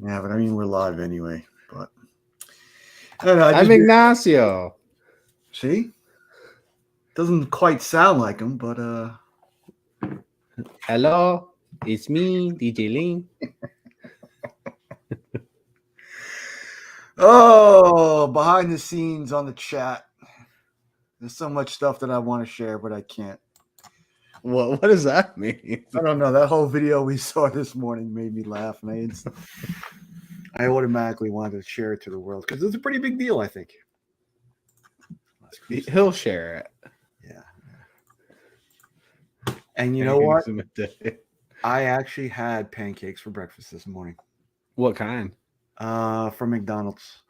Yeah, but I mean, we're live anyway. But I don't know. I'm Ignacio. See, doesn't quite sound like him, but Hello, it's me, DJ Lin. oh, behind the scenes on the chat. There's so much stuff that I want to share, but I can't. What does that mean? I don't know. That whole video we saw this morning made me laugh, and I automatically wanted to share it to the world because it's a pretty big deal, I think. He'll share it. Yeah. And you know what? Day. I actually had pancakes for breakfast this morning. What kind? From McDonald's.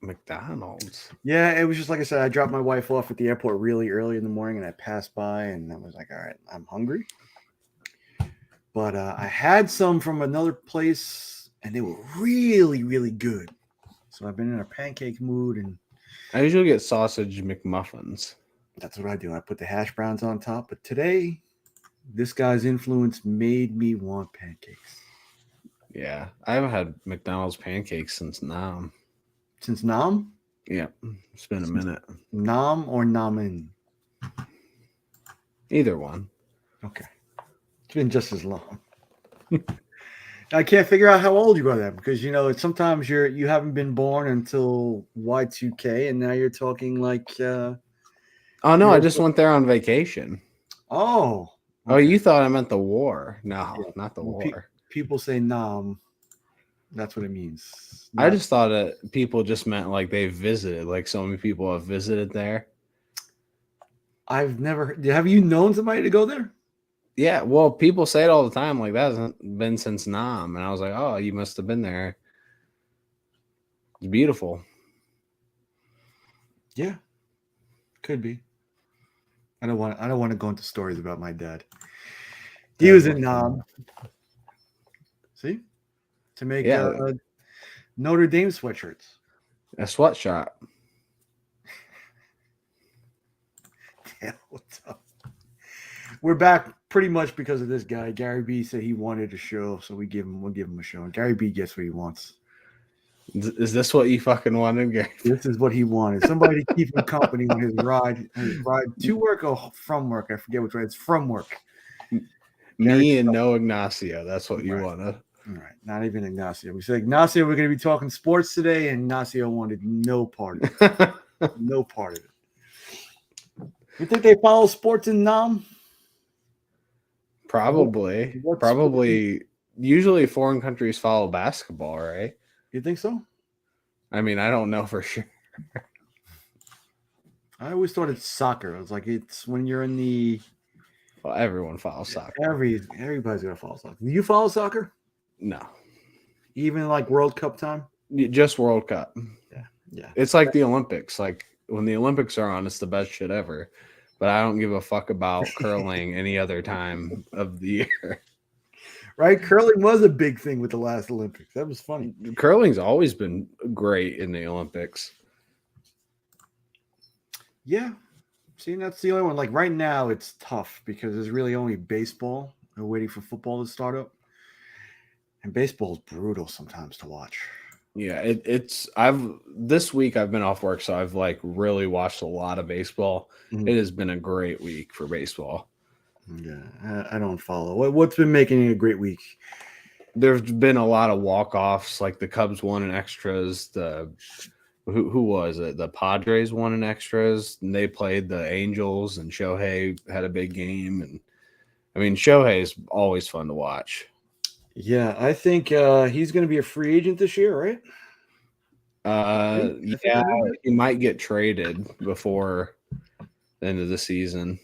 McDonald's. Yeah, it was just like I said, I dropped my wife off at the airport really early in the morning and I passed by and I was like, all right, I'm hungry. But I had some from another place and they were really, really good. So I've been in a pancake mood and I usually get sausage McMuffins. that's what I do. I put the hash browns on top. But today, this guy's influence made me want pancakes. Yeah, I haven't had McDonald's pancakes since Nam. Since Nam? Yeah, it's been a minute. Nam or Namen? Either one. Okay. It's been just as long. I can't figure out how old you are then because sometimes you haven't been born until Y2K and now you're talking like oh no, I just went there on vacation. Oh. Okay. Oh, you thought I meant the war. No, yeah. Not the war. People say Nam. That's what it means. I just thought that people just meant like they visited, like so many people have visited there. I've never. Have you known somebody to go there? Yeah, well, people say it all the time. Like that hasn't been since Nam, and I was like, oh, you must have been there. It's beautiful. Yeah, could be. I don't want to go into stories about my dad. He was in Nam. See, to make Notre Dame sweatshirts. A sweatshop. Yeah, what's up? We're back pretty much because of this guy. Gary B said he wanted a show, so we'll give him a show. And Gary B gets what he wants. Is this what you fucking wanted, Gary? This is what he wanted. Somebody to keep him company on his ride to work or from work. I forget which way. It's from work. Me and no Ignacio. That's what you wanted. All right. Not even Ignacio. We said, Ignacio, we're going to be talking sports today, and Ignacio wanted no part of it. No part of it. You think they follow sports in Nam? Probably. Probably. Usually foreign countries follow basketball, right? You think so? I mean, I don't know for sure. I always thought it's soccer. I was like, it's when you're in the... Well, everyone follows soccer. Everybody's going to follow soccer. Do you follow soccer? No. Even like World Cup time? Just World Cup. Yeah. It's like the Olympics. Like when the Olympics are on, it's the best shit ever. But I don't give a fuck about curling any other time of the year. Right? Curling was a big thing with the last Olympics. That was funny. Curling's always been great in the Olympics. Yeah. See, that's the only one. Like right now, it's tough because there's really only baseball. We're waiting for football to start up. And baseball is brutal sometimes to watch. Yeah, this week I've been off work, so I've like really watched a lot of baseball. Mm-hmm. It has been a great week for baseball. Yeah, I don't follow. What's been making it a great week? There's been a lot of walk-offs, like the Cubs won in extras. Who was it? The Padres won in extras, and they played the Angels, and Shohei had a big game. And I mean, Shohei is always fun to watch. Yeah, I think he's going to be a free agent this year, right? Yeah, he might get traded before the end of the season.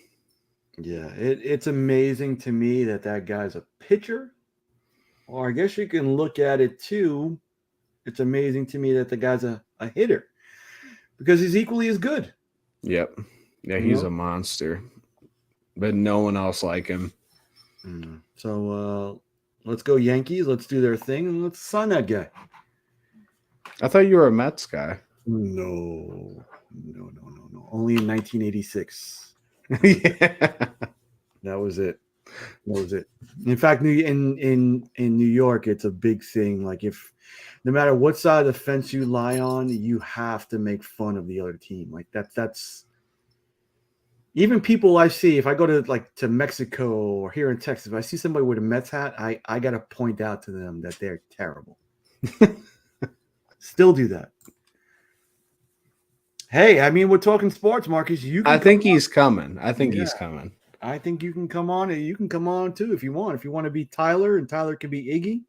Yeah, it's amazing to me that guy's a pitcher. Or I guess you can look at it too. It's amazing to me that the guy's a hitter because he's equally as good. Yep. Yeah, he's a monster. But no one else like him. So let's go Yankees. Let's do their thing and let's sign that guy. I thought you were a Mets guy. No. Only in 1986. Yeah. That was it. was it. In fact, in New York, it's a big thing. Like if no matter what side of the fence you lie on, you have to make fun of the other team. Like that's even people I see. If I go to Mexico or here in Texas, if I see somebody with a Mets hat, I gotta point out to them that they're terrible. Still do that. Hey, I mean, we're talking sports, Marcus. You can I come think on. he's coming. I think Yeah, he's coming. I think you can come on, and you can come on too if you want. If you want to be Tyler, and Tyler can be Iggy.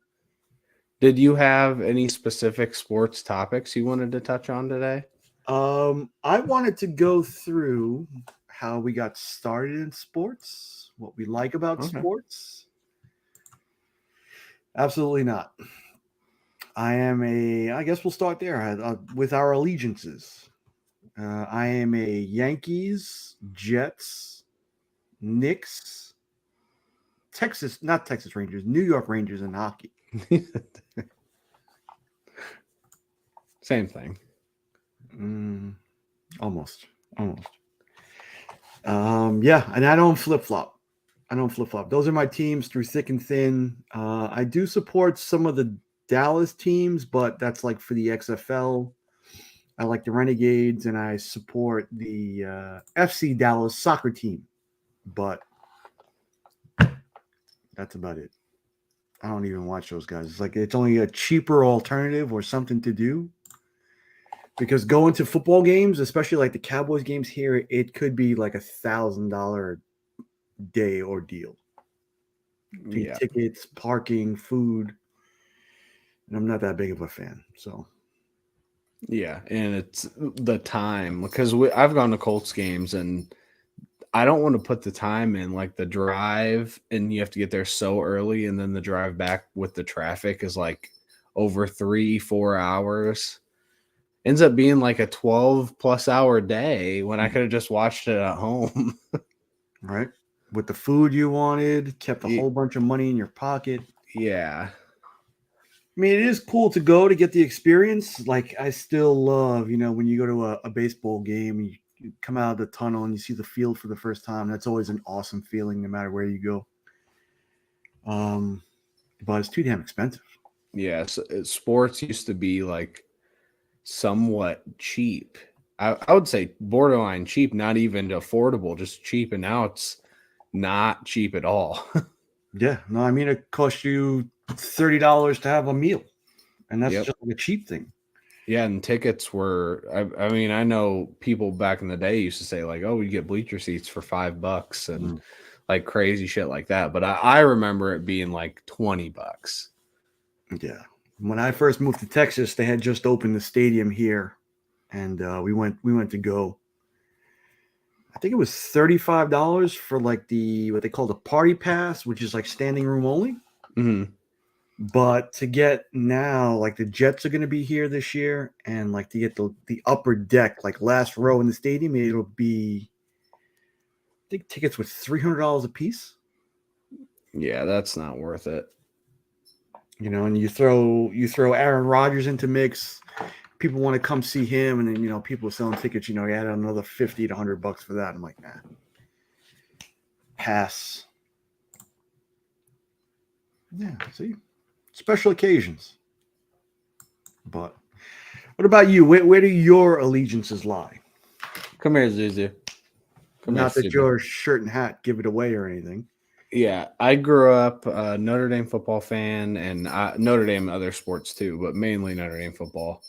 Did you have any specific sports topics you wanted to touch on today? I wanted to go through how we got started in sports, what we like about Okay. sports. Absolutely not. I guess we'll start there with our allegiances. I am a Yankees, Jets, Knicks, not Texas Rangers, New York Rangers in hockey. Same thing. Almost. Yeah, and I don't flip flop. Those are my teams through thick and thin. I do support some of the Dallas teams, but that's like for the XFL. I like the Renegades, and I support the FC Dallas soccer team, but that's about it. I don't even watch those guys. It's like it's only a cheaper alternative or something to do. Because going to football games, especially like the Cowboys games here, it could be like $1,000 day ordeal. Yeah. Tickets, parking, food, and I'm not that big of a fan. So Yeah, and it's the time because I've gone to Colts games and I don't want to put the time in, like the drive, and you have to get there so early, and then the drive back with the traffic is like over 3-4 hours. Ends up being like a 12+ hour day when I could have just watched it at home. right, with the food you wanted, kept a whole bunch of money in your pocket. Yeah. I mean, it is cool to go to get the experience. Like, I still love, when you go to a baseball game, you come out of the tunnel and you see the field for the first time. That's always an awesome feeling, no matter where you go. But it's too damn expensive. Yeah. So sports used to be like somewhat cheap. I would say borderline cheap, not even affordable, just cheap. And now it's not cheap at all. Yeah, no, I mean, it costs you $30 to have a meal, and that's Yep. just like a cheap thing. Yeah, and tickets were. I mean, I know people back in the day used to say like, "Oh, we get bleacher seats for $5," and like crazy shit like that. But I remember it being like $20. Yeah, when I first moved to Texas, they had just opened the stadium here, and we went to go. I think it was $35 for like what they call the party pass, which is like standing room only. Mm-hmm. But to get now, like the Jets are going to be here this year, and like to get the upper deck, like last row in the stadium, it'll be, I think tickets were $300 a piece. Yeah, that's not worth it. And you throw Aaron Rodgers into mix. People want to come see him, and then people are selling tickets. You add another $50 to $100 for that. I'm like, nah, pass. Yeah, see, special occasions. But what about you? Where do your allegiances lie? Come here, Zuzu. Not that your shirt and hat give it away or anything. Yeah, I grew up a Notre Dame football fan, and Notre Dame other sports too, but mainly Notre Dame football.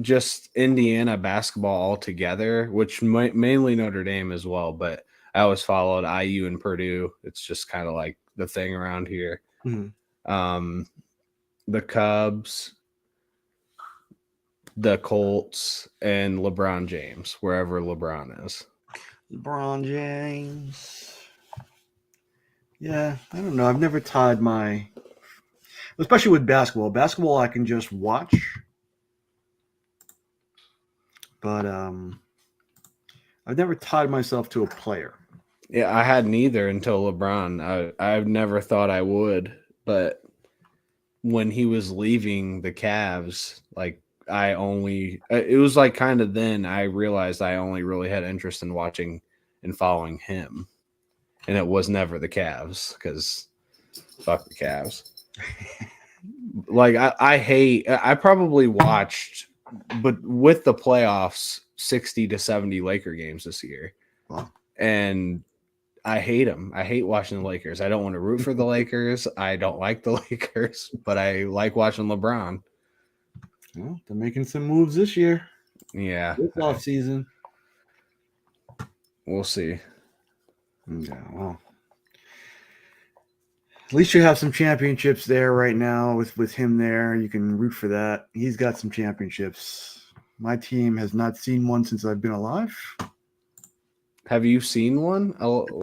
Just Indiana basketball altogether, which mainly Notre Dame as well. But I always followed IU and Purdue. It's just kind of like the thing around here. Mm-hmm. The Cubs, the Colts, and LeBron James, wherever LeBron is. LeBron James. Yeah, I don't know. I've never tied especially with basketball. Basketball, I can just watch. But I've never tied myself to a player. Yeah, I hadn't either until LeBron. I've never thought I would, but when he was leaving the Cavs, like it was like kind of then I realized I only really had interest in watching and following him. and it was never the Cavs because fuck the Cavs. Like I probably watched, but with the playoffs, 60 to 70 Laker games this year. Wow. And I hate them. I hate watching the Lakers. I don't want to root for the Lakers. I don't like the Lakers, but I like watching LeBron. Well, they're making some moves this year. Yeah. This off season. We'll see. Yeah, well. At least you have some championships there right now with him there. You can root for that. He's got some championships. My team has not seen one since I've been alive. Have you seen one?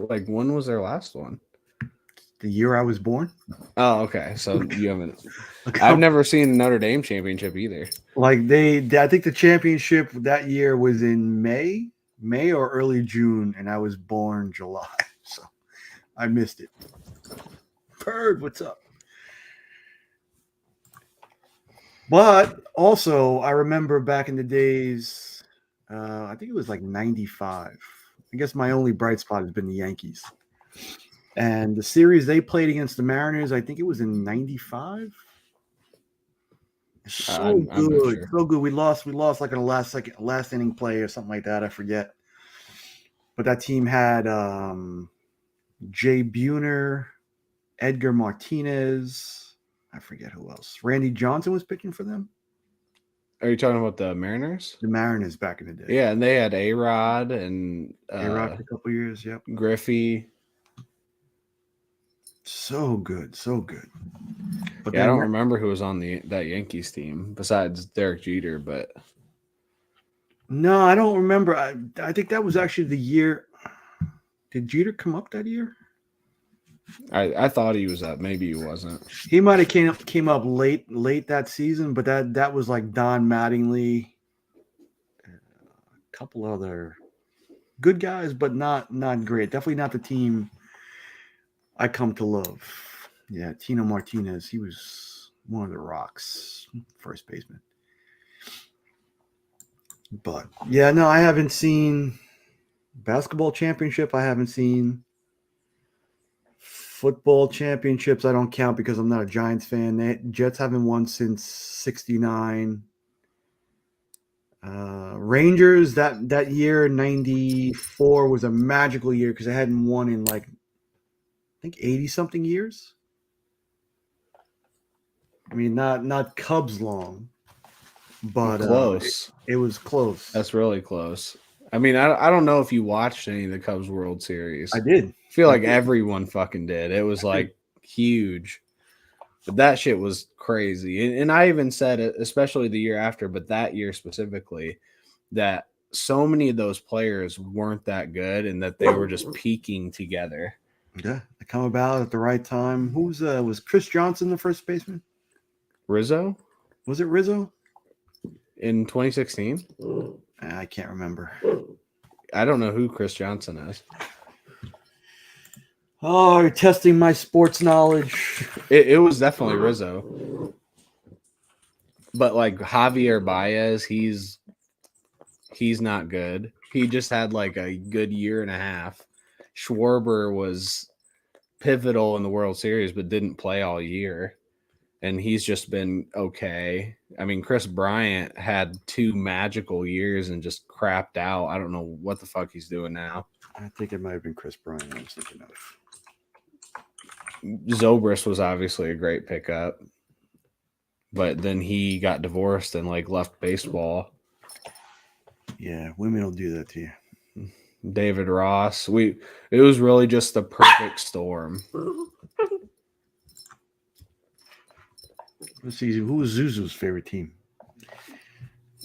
Like, when was their last one? The year I was born. Oh, okay. So you haven't. I've never seen a Notre Dame championship either. Like I think the championship that year was in May or early June, and I was born July, so I missed it. Bird, what's up? But also, I remember back in the days, I think it was like 95. I guess my only bright spot has been the Yankees. And the series they played against the Mariners, I think it was in 95. So I'm good. sure. So good. We lost like in a last inning play or something like that. I forget. But that team had Jay Buhner, Edgar Martinez. I forget who else. Randy Johnson was pitching for them. Are you talking about the Mariners? The Mariners back in the day. Yeah, and they had A-Rod and A-Rod for a couple years. Yep. Griffey. So good. So good. But yeah, I don't remember who was on that Yankees team besides Derek Jeter, but no, I don't remember. I think that was actually the year. Did Jeter come up that year? I thought he was up. Maybe he wasn't. He might have came up late that season, but that was like Don Mattingly, a couple other good guys, but not great. Definitely not the team I come to love. Yeah, Tino Martinez, he was one of the Rocks, first baseman. But yeah, no, I haven't seen basketball championship. I haven't seen football championships. I don't count because I'm not a Giants fan. The Jets haven't won since '69. Rangers that year, '94 was a magical year because they hadn't won in like I think 80 something years. I mean, not Cubs long, but close. It was close. That's really close. I mean, I don't know if you watched any of the Cubs World Series. I did. I feel like everyone fucking did. It was like huge. But that shit was crazy. And I even said it, especially the year after, but that year specifically, that so many of those players weren't that good and that they were just peaking together. Yeah, they come about at the right time. Was Chris Johnson the first baseman? Rizzo? Was it Rizzo? In 2016? I can't remember. I don't know who Chris Johnson is. Oh, you're testing my sports knowledge. It was definitely Rizzo. But like Javier Baez, he's not good. He just had like a good year and a half. Schwarber was pivotal in the World Series, but didn't play all year. And he's just been okay. I mean, Chris Bryant had 2 magical years and just crapped out. I don't know what the fuck he's doing now. I think it might have been Chris Bryant I was thinking of. Zobrist was obviously a great pickup, but then he got divorced and like left baseball. Yeah, women will do that to you. David Ross. It was really just the perfect storm. Let's see. Who was Zuzu's favorite team?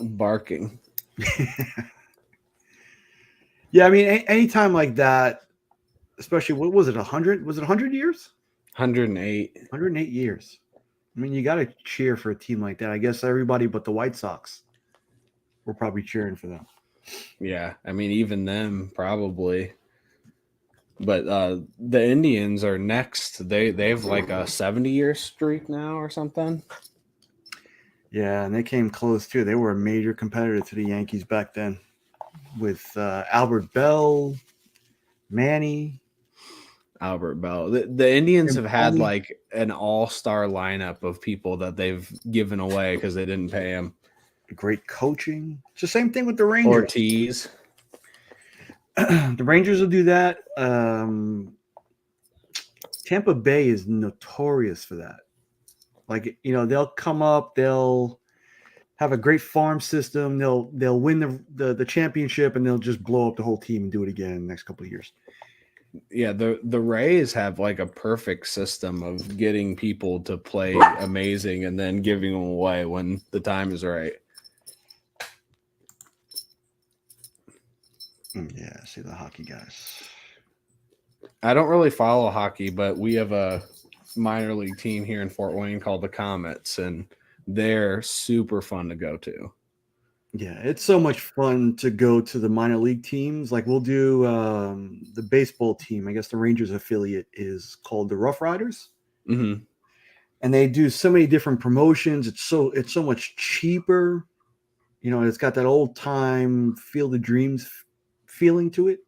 Barking. Yeah, I mean, anytime like that, especially what was it? 100? Was it 100 years? 108. 108 years. I mean, you got to cheer for a team like that. I guess everybody but the White Sox were probably cheering for them. Yeah, I mean, even them probably. But the Indians are next. They have like a 70-year streak now or something. Yeah, and they came close too. They were a major competitor to the Yankees back then with Albert Bell, Manny. Albert Bell. The Indians And have had Tony, like an all-star lineup of people that they've given away because they didn't pay him. great coaching. It's the same thing with the Rangers. Ortiz. The Rangers will do that. Tampa Bay is notorious for that. Like, they'll come up, they'll have a great farm system, they'll win the championship, and they'll just blow up the whole team and do it again in the next couple of years. Yeah, the Rays have like a perfect system of getting people to play amazing and then giving them away when the time is right. Yeah, see the hockey guys. I don't really follow hockey, but we have a minor league team here in Fort Wayne called the Comets, and they're super fun to go to. Yeah, it's so much fun to go to the minor league teams. Like, we'll do the baseball team. I guess the Rangers affiliate is called the Rough Riders. Mm-hmm. And they do so many different promotions. It's so much cheaper. It's got that old time Field of Dreams feeling to it.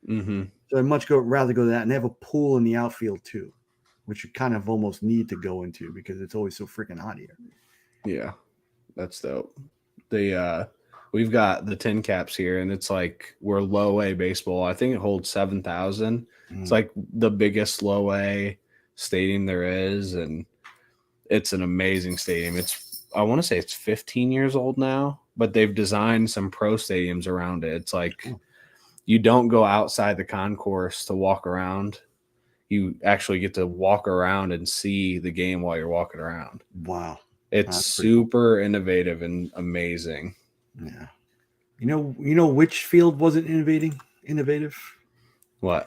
Mm-hmm. So I'd rather go to that. And they have a pool in the outfield too, which you kind of almost need to go into because it's always so freaking hot here. Yeah, that's dope. We've got the Tin Caps here, and it's like we're low A baseball. I think it holds 7,000. It's like the biggest low A stadium there is, and it's an amazing stadium. I want to say it's 15 years old now, but they've designed some pro stadiums around it. It's like you don't go outside the concourse to walk around. You actually get to walk around and see the game while you're walking around. Wow. It's super innovative and amazing. Yeah. You know which field wasn't innovative? What?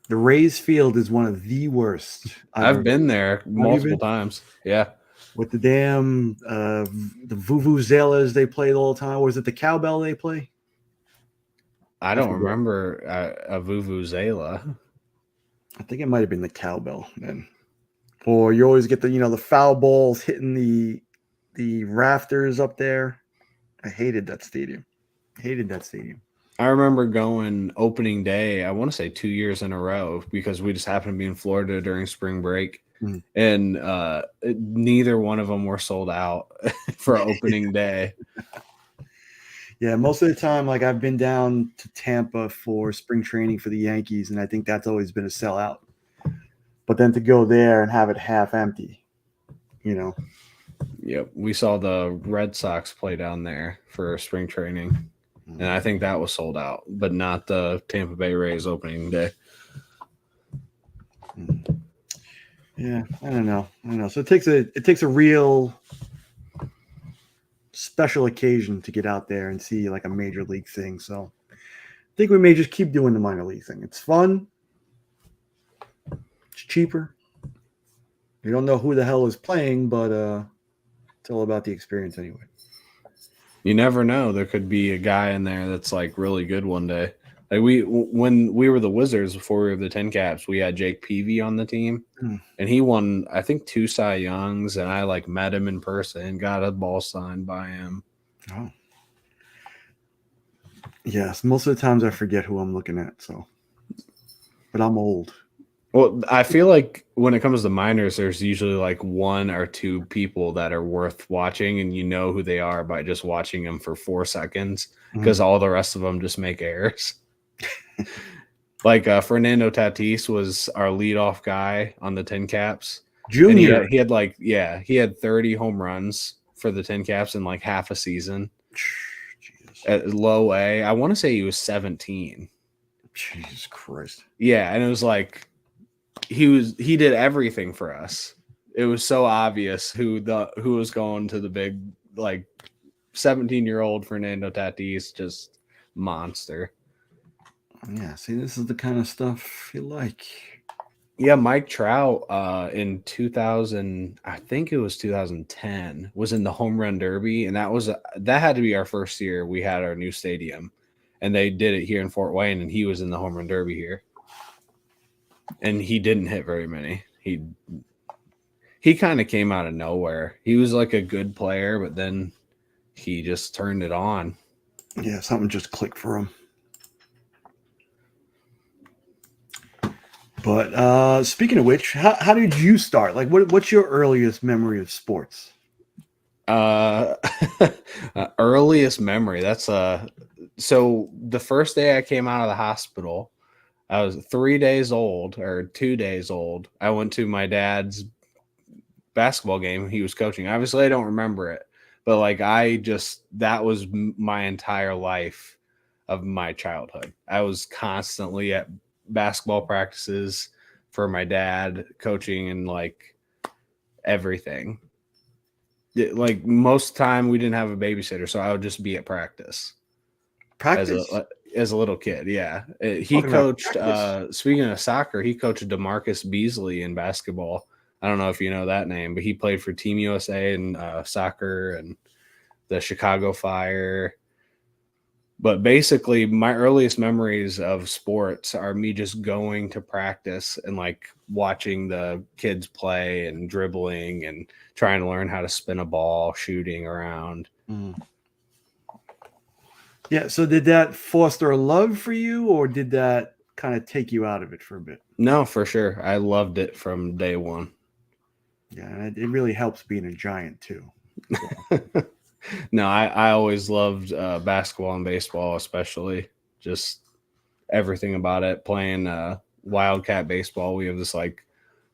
The Rays field is one of the worst. I've been there multiple times. Yeah. With the damn the vuvuzelas they play all the time. Or is it the cowbell they play? I don't remember a vuvuzela. I think it might have been the cowbell then. Or you always get the foul balls hitting the rafters up there. I hated that stadium. I remember going opening day, I want to say 2 years in a row, because we just happened to be in Florida during spring break. And neither one of them were sold out for opening day. Yeah, most of the time, like, I've been down to Tampa for spring training for the Yankees, and I think that's always been a sellout. But then to go there and have it half empty, Yep, we saw the Red Sox play down there for spring training, and I think that was sold out, but not the Tampa Bay Rays opening day. Yeah, I don't know. So it takes a real special occasion to get out there and see like a major league thing. So I think we may just keep doing the minor league thing. It's fun. It's cheaper. You don't know who the hell is playing, but it's all about the experience anyway. You never know. There could be a guy in there that's like really good one day. Like when we were the Wizards before we were the Tin Caps, we had Jake Peavy on the team, and he won, I think, 2 Cy Youngs, and I like met him in person, got a ball signed by him. Oh, yes. Most of the times I forget who I'm looking at. So, but I'm old. Well, I feel like when it comes to minors, there's usually like 1 or 2 people that are worth watching, and you know who they are by just watching them for 4 seconds, because all the rest of them just make errors. Like Fernando Tatis was our leadoff guy on the Tin Caps. Junior. He had 30 home runs for the Tin Caps in like half a season. Jesus. At low A, I want to say he was 17. Jesus Christ. Yeah, and it was like he did everything for us. It was so obvious who was going to the big, like, 17-year-old Fernando Tatis, just monster. Yeah, see, this is the kind of stuff you like. Yeah, Mike Trout in 2000, I think it was 2010, was in the Home Run Derby, and that had to be our first year we had our new stadium, and they did it here in Fort Wayne, and he was in the Home Run Derby here, and he didn't hit very many. He kind of came out of nowhere. He was like a good player, but then he just turned it on. Yeah, something just clicked for him. But speaking of which, how did you start? Like, what's your earliest memory of sports? Uh, earliest memory. That's so the first day I came out of the hospital, I was 3 days old or 2 days old. I went to my dad's basketball game he was coaching. Obviously, I don't remember it, but like that was my entire life of my childhood. I was constantly at basketball practices for my dad, coaching and like everything. Like most time we didn't have a babysitter, so I would just be at practice as Practice? a little kid. Yeah, he Talking about coached. practice? Speaking of soccer, he coached DeMarcus Beasley in basketball. I don't know if you know that name, but he played for Team USA in soccer and the Chicago Fire. But basically, my earliest memories of sports are me just going to practice and like watching the kids play and dribbling and trying to learn how to spin a ball, shooting around. Mm. Yeah. So did that foster a love for you, or did that kind of take you out of it for a bit? No, for sure. I loved it from day one. Yeah, and it really helps being a giant too. So, No, I always loved basketball and baseball, especially just everything about it. Playing Wildcat baseball, we have this like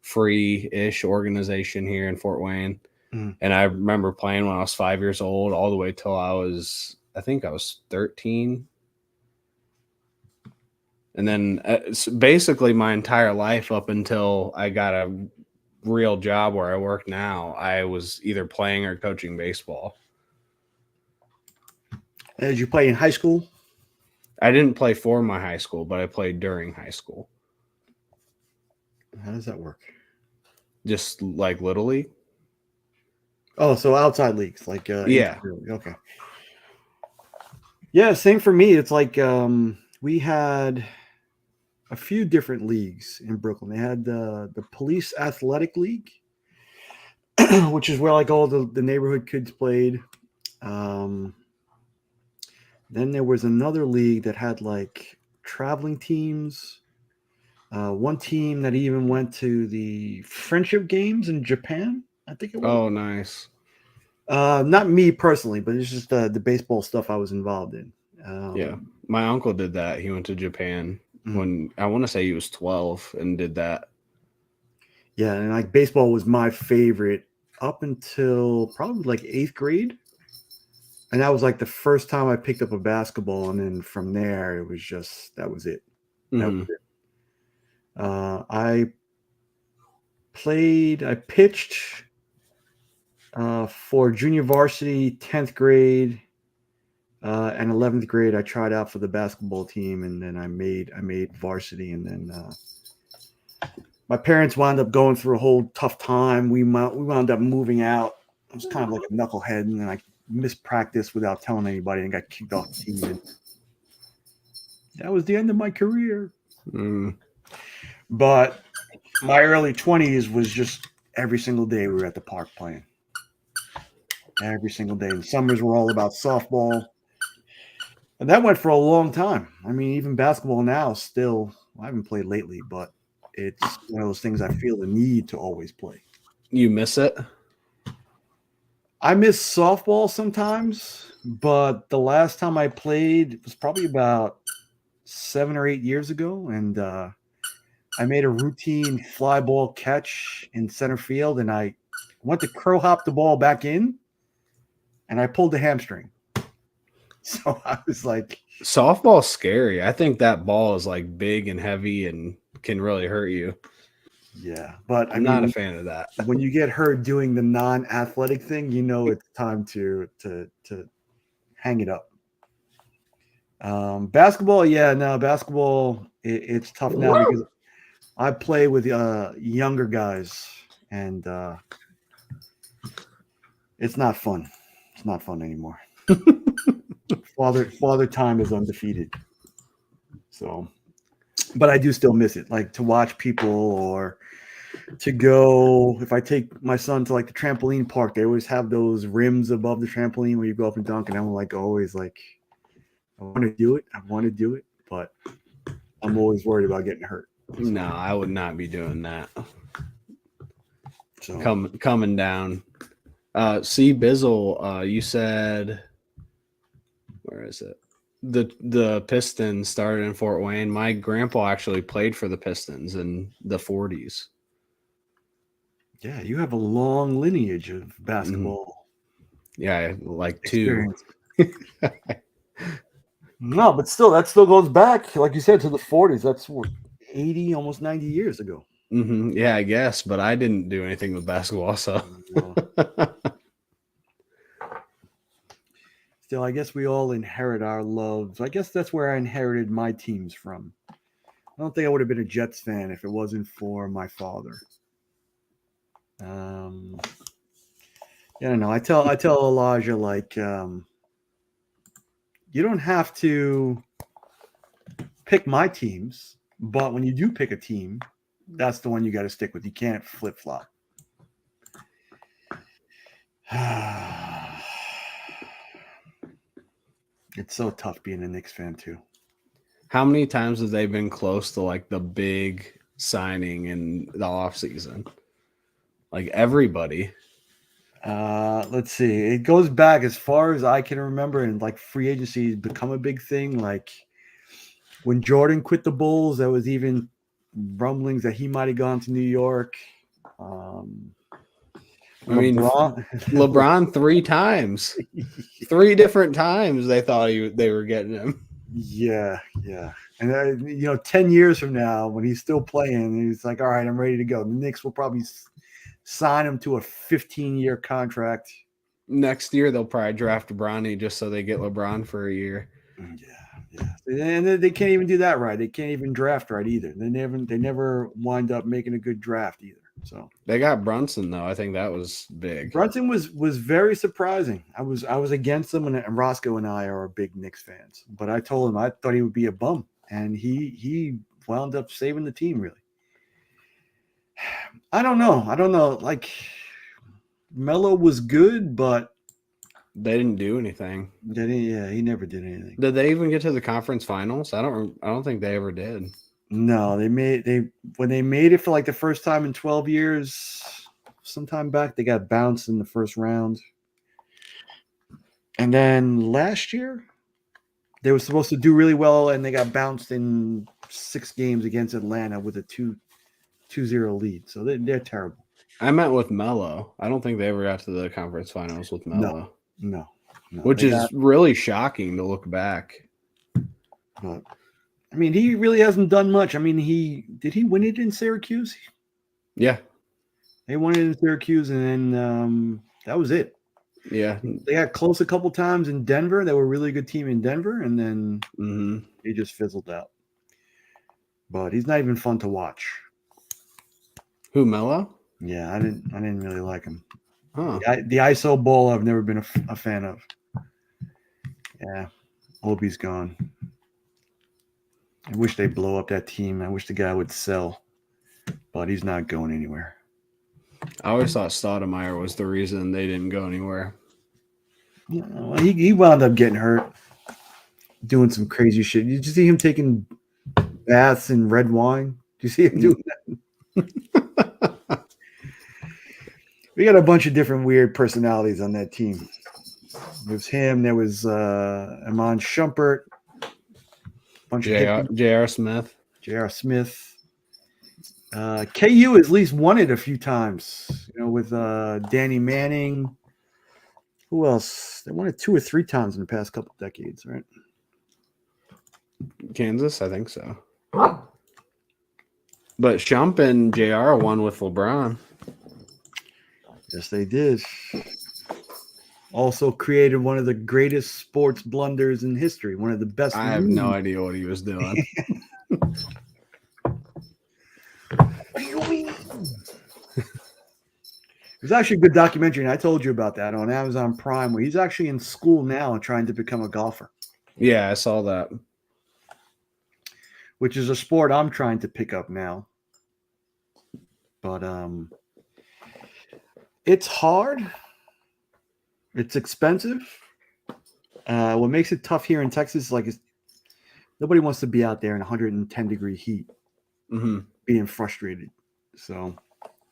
free-ish organization here in Fort Wayne, mm. and I remember playing when I was 5 years old, all the way till I think I was 13, and then basically my entire life up until I got a real job where I work now, I was either playing or coaching baseball. Did you play in high school? I didn't play for my high school, but I played during high school. How does that work? Just like Little League. Oh, so outside leagues, like Yeah. okay. Yeah, same for me. It's like we had a few different leagues in Brooklyn. They had the Police Athletic League, which is where like all the neighborhood kids played. Um, then there was another league that had like traveling teams. One team that even went to the friendship games in Japan, I think it was. Oh, nice. Not me personally, but it's just the baseball stuff I was involved in. Yeah. Um, My uncle did that. He went to Japan mm. when I want to say he was 12 and did that. Yeah, and like baseball was my favorite up until probably like eighth grade. And that was like the first time I picked up a basketball. And then from there, it was just that was it. That was Mm-hmm. it. I pitched for junior varsity, 10th grade, and 11th grade. I tried out for the basketball team, and then I made varsity. And then my parents wound up going through a whole tough time. We wound up moving out. I was kind of like a knucklehead, and then I missed practice without telling anybody and got kicked off the team. And that was the end of my career. Mm. But my early 20s was just every single day we were at the park playing. Every single day. The summers were all about softball. And that went for a long time. I mean, even basketball now still, I haven't played lately, but it's one of those things I feel the need to always play. You miss it? I miss softball sometimes, but the last time I played was probably about 7 or 8 years ago. And I made a routine fly ball catch in center field, and I went to curl hop the ball back in, and I pulled the hamstring. So I was like, Softball's scary. I think that ball is like big and heavy and can really hurt you. yeah. But I I'm not a mean, fan of that. when you get hurt doing the non-athletic thing, you know it's time to hang it up. Basketball, yeah, no, basketball, it's tough now because I play with younger guys, and it's not fun. It's not fun anymore. Father time is undefeated. So, but I do still miss it, like to watch people or to go. If I take my son to like the trampoline park, they always have those rims above the trampoline where you go up and dunk, and I'm like always like, I want to do it, but I'm always worried about getting hurt. No, I would not be doing that. So Coming down. C Bizzle, you said, where is it? The Pistons started in Fort Wayne. My grandpa actually played for the Pistons in the 40s. yeah, you have a long lineage of Mhm. basketball Yeah, like two. experience. No, but still, that still goes back, like you said, to the 40s. That's what, 80, almost 90 years ago. Yeah, I guess, but I didn't do anything with basketball, so. Well, still, I guess we all inherit our loves. I guess that's where I inherited my teams from. I don't think I would have been a Jets fan if it wasn't for my father. Yeah, I don't know. I tell Elijah, like, you don't have to pick my teams, but when you do pick a team, that's the one you got to stick with. You can't flip flop. It's so tough being a Knicks fan too. How many times have they been close to like the big signing in the off season? Like everybody. Let's see. It goes back as far as I can remember, and like free agency has become a big thing. Like when Jordan quit the Bulls, there was even rumblings that he might have gone to New York. I mean, LeBron 3 times, 3 different times they thought they were getting him. Yeah. And 10 years from now, when he's still playing, he's like, all right, I'm ready to go. The Knicks will probably sign him to a 15-year contract. Next year they'll probably draft Bronny just so they get LeBron for a year. Yeah. And they can't even do that right. They can't even draft right either. They never wind up making a good draft either. So they got Brunson though. I think that was big. Brunson was very surprising. I was against him, and Roscoe and I are big Knicks fans. But I told him I thought he would be a bum, and he wound up saving the team. Really, I don't know. Like Melo was good, but they didn't do anything. He never did anything. Did they even get to the conference finals? I don't think they ever did. No, when they made it for like the first time in 12 years, sometime back, they got bounced in the first round. And then last year, they were supposed to do really well, and they got bounced in 6 games against Atlanta with a 2-0 lead. So they're terrible. I meant with Melo. I don't think they ever got to the conference finals with Melo. No. Which is really shocking to look back. But I mean, he really hasn't done much. I mean, did he win it in Syracuse? Yeah. They won it in Syracuse, and then that was it. Yeah. They got close a couple times in Denver. They were a really good team in Denver, and then he just fizzled out. But he's not even fun to watch. Who, Melo? Yeah, I didn't really like him. Huh. The ISO ball I've never been a fan of. Yeah, Obi's gone. I wish they'd blow up that team. I wish the guy would sell, but he's not going anywhere. I always thought Stoudemire was the reason they didn't go anywhere. Yeah, well, he wound up getting hurt, doing some crazy shit. Did you see him taking baths in red wine? Did you see him doing that? We got a bunch of different weird personalities on that team. There was him. There was Iman Shumpert. J.R. Smith. J.R. Smith. KU at least won it a few times, with Danny Manning. Who else? They won it 2 or 3 times in the past couple decades, right? Kansas, I think so. But Shump and JR won with LeBron. Yes, they did. Also created one of the greatest sports blunders in history. One of the best. I have no idea what he was doing. There's actually a good documentary, and I told you about that on Amazon Prime, where he's actually in school now and trying to become a golfer. Yeah, I saw that. Which is a sport I'm trying to pick up now. But it's hard. It's expensive. What makes it tough here in Texas is nobody wants to be out there in 110-degree heat. being frustrated. So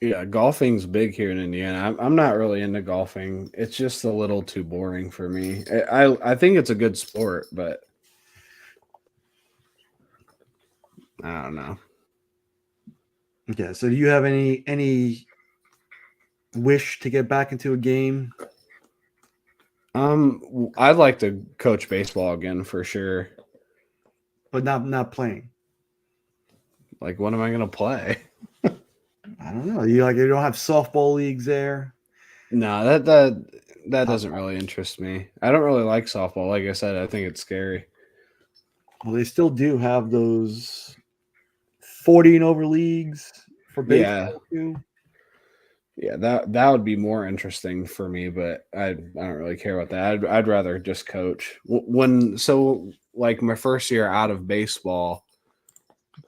yeah, golfing's big here in Indiana. I'm not really into golfing. It's just a little too boring for me. I think it's a good sport, but I don't know. okay, so do you have any wish to get back into a game? I'd like to coach baseball again for sure. But not playing. Like, what am I gonna play? I don't know. You don't have softball leagues there? No, that doesn't really interest me. I don't really like softball. Like I said, I think it's scary. Well, they still do have those 40 and over leagues for Yeah, baseball too. yeah, that would be more interesting for me, but I don't really care about that. I'd rather just coach. Like my first year out of baseball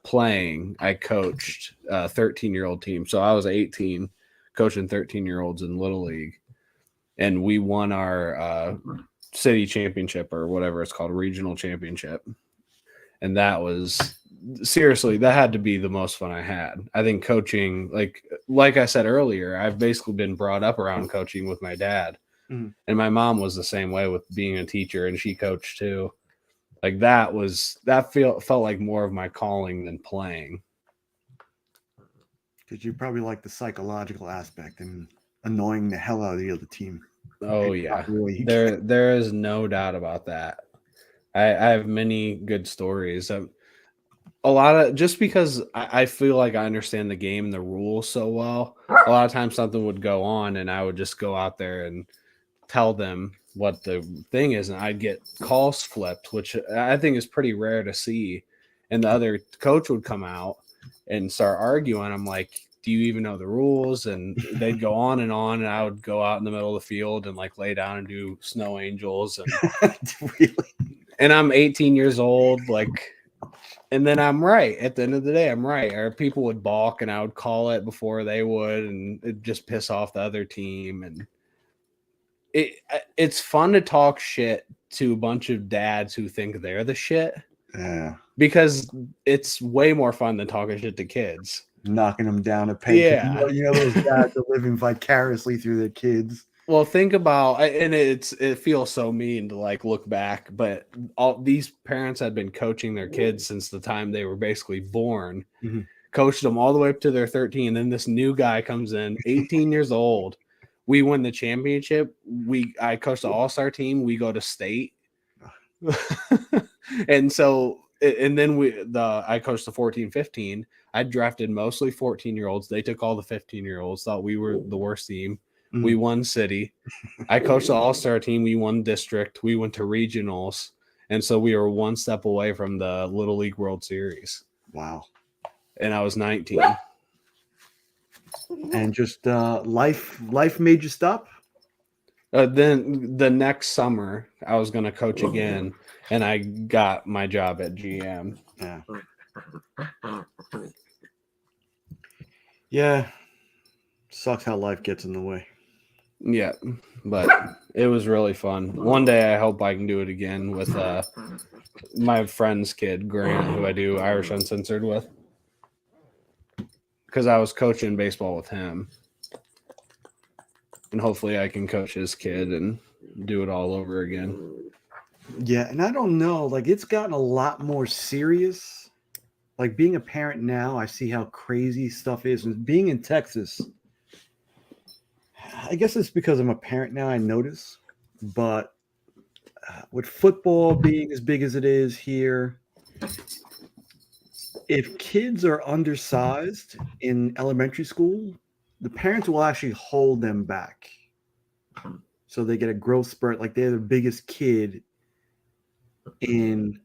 playing, I coached a 13-year-old team. So I was 18 coaching 13-year-olds in little league, and we won our city championship or whatever it's called, regional championship. And that was seriously, that had to be the most fun I had. I think coaching, like I said earlier, I've basically been brought up around coaching with my dad. Mhm. And my mom was the same way with being a teacher, and she coached too. Like that felt like more of my calling than playing. Because you probably like the psychological aspect and annoying the hell out of the other team. Oh yeah. Really. There is no doubt about that. I have many good stories. A lot of, just because I feel like I understand the game and the rules so well, a lot of times something would go on and I would just go out there and tell them what the thing is, and I'd get calls flipped, which I think is pretty rare to see. And the other coach would come out and start arguing. I'm like, do you even know the rules? And they'd go on, and I would go out in the middle of the field and like lay down and do snow angels. And Really? and I'm 18 years old, like, and then I'm right. At the end of the day, I'm right. Or people would balk and I would call it before they would, and it'd just piss off the other team. And it's fun to talk shit to a bunch of dads who think they're the shit. Yeah. Because it's way more fun than talking shit to kids. Knocking them down a peg. Yeah. You know those dads are living vicariously through their kids. Well, think about, and it feels so mean to like look back, but all these parents had been coaching their kids since the time they were basically born, coached them all the way up to their 13. And then this new guy comes in, 18 years old. We win the championship. I coached the all-star team. We go to state. And so, and then I coached the 14-15. I drafted mostly 14-year-olds. They took all the 15-year-olds, thought we were the worst team. We won city. I coached the all-star team. We won district. We went to regionals. And so we were one step away from the Little League World Series. Wow. And I was 19. And just life made you stop? Then the next summer, I was going to coach again, and I got my job at GM. Yeah. Yeah. Sucks how life gets in the way. Yeah, but it was really fun. One day I hope I can do it again with my friend's kid, Grant, who I do Irish Uncensored with. Because I was coaching baseball with him. And hopefully I can coach his kid and do it all over again. Yeah, and I don't know. Like, it's gotten a lot more serious. Like, being a parent now, I see how crazy stuff is. And being in Texas, I guess it's because I'm a parent now, I notice. But with football being as big as it is here, if kids are undersized in elementary school, the parents will actually hold them back. So they get a growth spurt, like they're the biggest kid in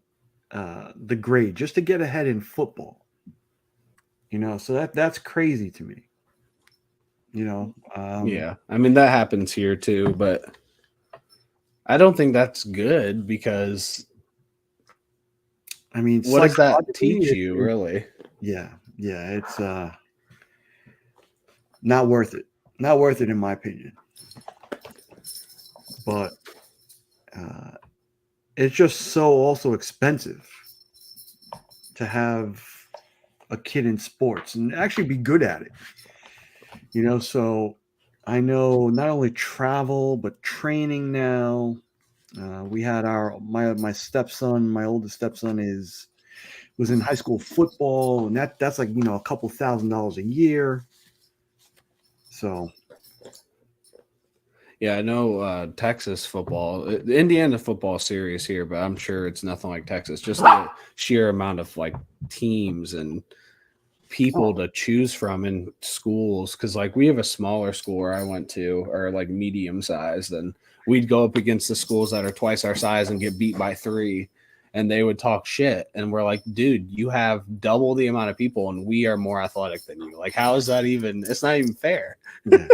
the grade, just to get ahead in football. So that's crazy to me. Yeah, I mean, that happens here too, but I don't think that's good because I mean, what does that teach you, really? Yeah, it's not worth it. Not worth it, in my opinion. But it's just so also expensive to have a kid in sports and actually be good at it. So I know not only travel but training now. We had my stepson, my oldest stepson was in high school football, and that's like a couple $1,000s a year. So Yeah, I know Texas football, Indiana football is serious here, but I'm sure it's nothing like Texas. Just the sheer amount of like teams and people to choose from in schools. Because like we have a smaller school where I went to, or like medium sized, and we'd go up against the schools that are twice our size and get beat by 3. And they would talk shit, and we're like, dude, you have double the amount of people, and we are more athletic than you. Like, how is that even? It's not even fair. yeah,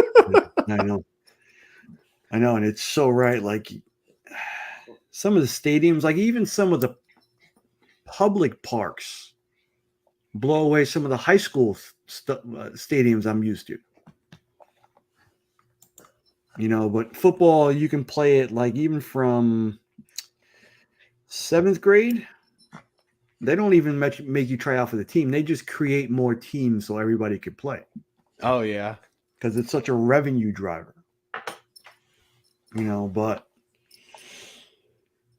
I know, and it's so right. Like some of the stadiums, like even some of the public parks, blow away some of the high school stadiums I'm used to. But football, you can play it like even from 7th grade. They don't even make you try out for the team. They just create more teams so everybody could play Oh yeah, because it's such a revenue driver. But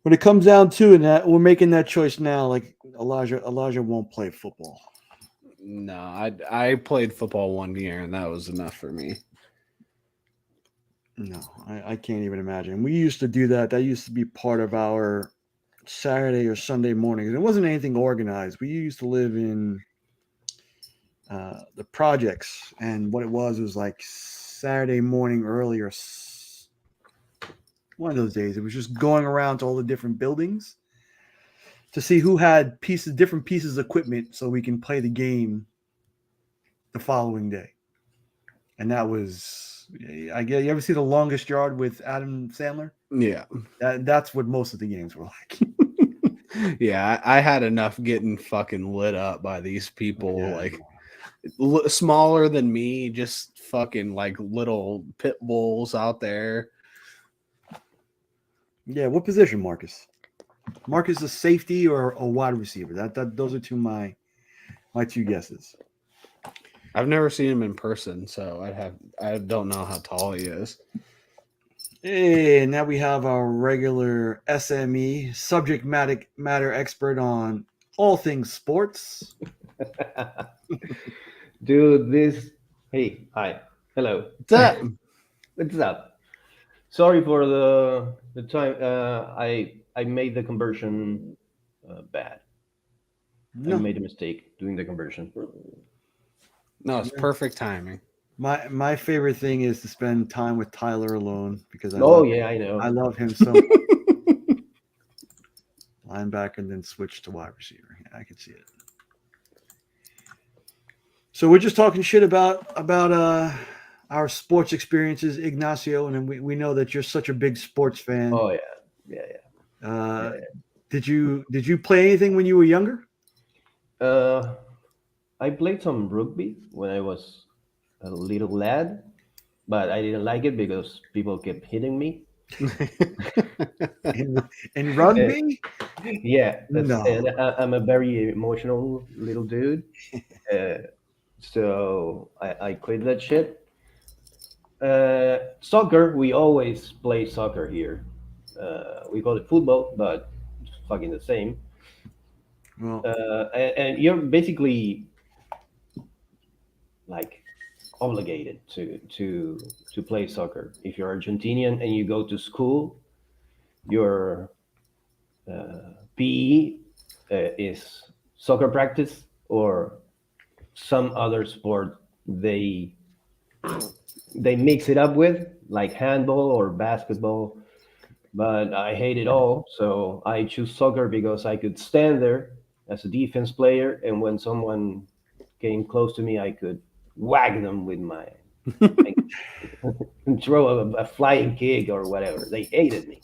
when it comes down to it, that we're making that choice now. Like Elijah won't play football. no, I played football 1 year, and that was enough for me. No, I can't even imagine. We used to do that. That used to be part of our Saturday or Sunday mornings. It wasn't anything organized. We used to live in the projects, and what it was like Saturday morning early or one of those days. It was just going around to all the different buildings to see who had different pieces of equipment so we can play the game the following day. And that was, I guess, you ever see The Longest Yard with Adam Sandler? Yeah. That's what most of the games were like. Yeah, I had enough getting fucking lit up by these people, Yeah. like smaller than me, just fucking like little pit bulls out there. Yeah, what position, Marcus? Marcus, a safety or a wide receiver? Those are my two guesses. I've never seen him in person, so I don't know how tall he is. Hey, now we have our regular SME, subject matter expert on all things sports. Dude, hey, hi, hello. What's up? What's up? Sorry for the time. I made the conversion bad. I No, made a mistake doing the conversion. No, it's perfect timing. my favorite thing is to spend time with Tyler alone because I I know. love him so much. Linebacker and then switch to wide receiver. Yeah, I can see it. So we're just talking shit about our sports experiences, Ignacio, and then we know that you're such a big sports fan. Oh yeah. Yeah. Did you play anything when you were younger? I played some rugby when I was a little lad, but I didn't like it because people kept hitting me. In rugby? Yeah, No. and I'm a very emotional little dude. So I quit that shit. Soccer, we always play soccer here. We call it football, but it's fucking the same. Well, And you're basically like obligated to play soccer. If you're Argentinian and you go to school, your PE is soccer practice or some other sport they mix it up with, like handball or basketball. But I hate it all, so I choose soccer because I could stand there as a defense player, and when someone came close to me, I could whack them with my and throw a flying kick or whatever. They hated me.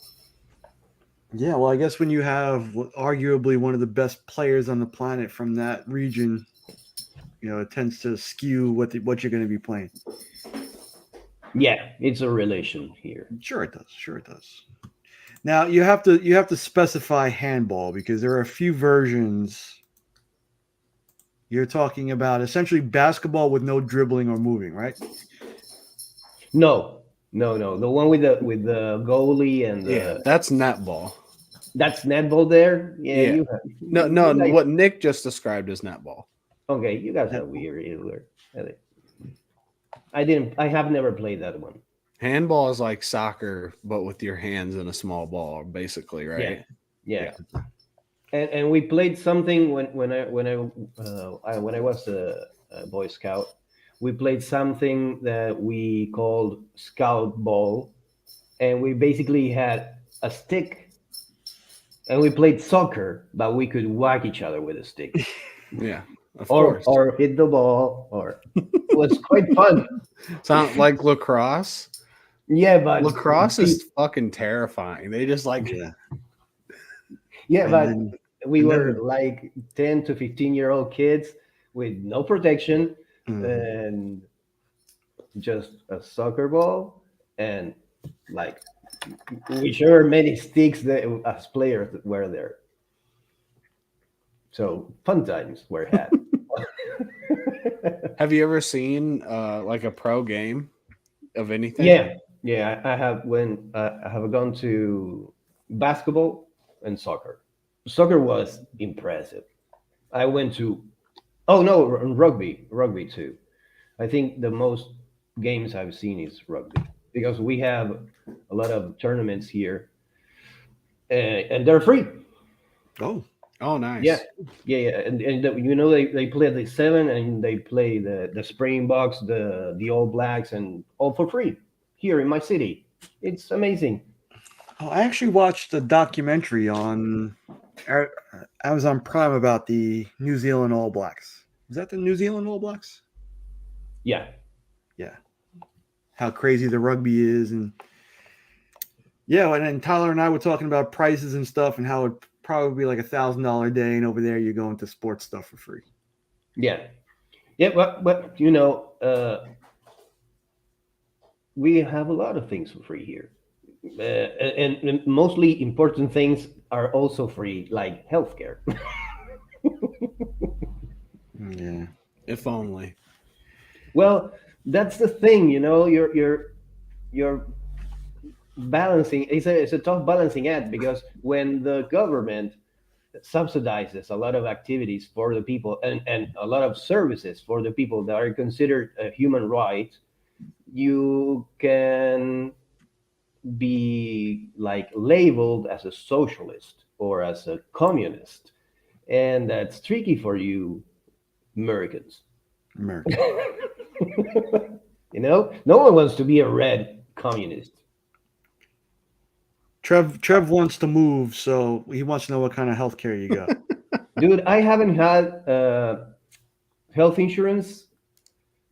yeah, well, I guess when you have arguably one of the best players on the planet from that region, it tends to skew what you're going to be playing. Yeah, it's a relation here. Sure it does. Now you have to specify handball because there are a few versions. You're talking about essentially basketball with no dribbling or moving, right? No, no. The one with the goalie and Yeah, the that's netball. that's netball there. Yeah, Yeah. you have No, you guys, what Nick just described is netball. okay. You guys are Netball. weird. I didn't. I have never played that one. Handball is like soccer, but with your hands in a small ball, basically, Yeah, right? yeah. And we played something when I was a Boy Scout. We played something that we called Scout Ball, and we basically had a stick, and we played soccer, but we could whack each other with a stick, Yeah, of or course. or hit the ball, or it was quite fun. Sound like lacrosse. Yeah, but Lacrosse is fucking terrifying. They just like Yeah. yeah, And but then we and were then like 10 to 15-year-old kids with no protection mhm. and just a soccer ball and like whichever many sticks that as players that were there. So fun times were had. Have you ever seen like a pro game of anything? Yeah, yeah. I have when I have gone to basketball and soccer. Soccer was impressive. I went to rugby too. I think the most games I've seen is rugby because we have a lot of tournaments here, and they're free. Oh, Oh, Yeah, nice. yeah. They play the seven and they play the Springboks, the All Blacks, and all for free here in my city. It's amazing. oh, I actually watched a documentary on Ar- Amazon Prime about the New Zealand All Blacks. Is that the New Zealand All Blacks? Yeah, Yeah. How crazy the rugby is, and yeah, and then Tyler and I were talking about prices and stuff, and how it'd probably be like $1,000 a day, and over there you're going to sports stuff for free. yeah, yeah. But we have a lot of things for free here, and mostly important things are also free, like healthcare. Yeah. If only. Well, that's the thing, you're balancing. It's a tough balancing act because when the government subsidizes a lot of activities for the people and a lot of services for the people that are considered a human right, you can be like labeled as a socialist or as a communist, and that's tricky for you Americans. America. No one wants to be a red communist. Trev wants to move, so he wants to know what kind of health care you got. Dude, I haven't had health insurance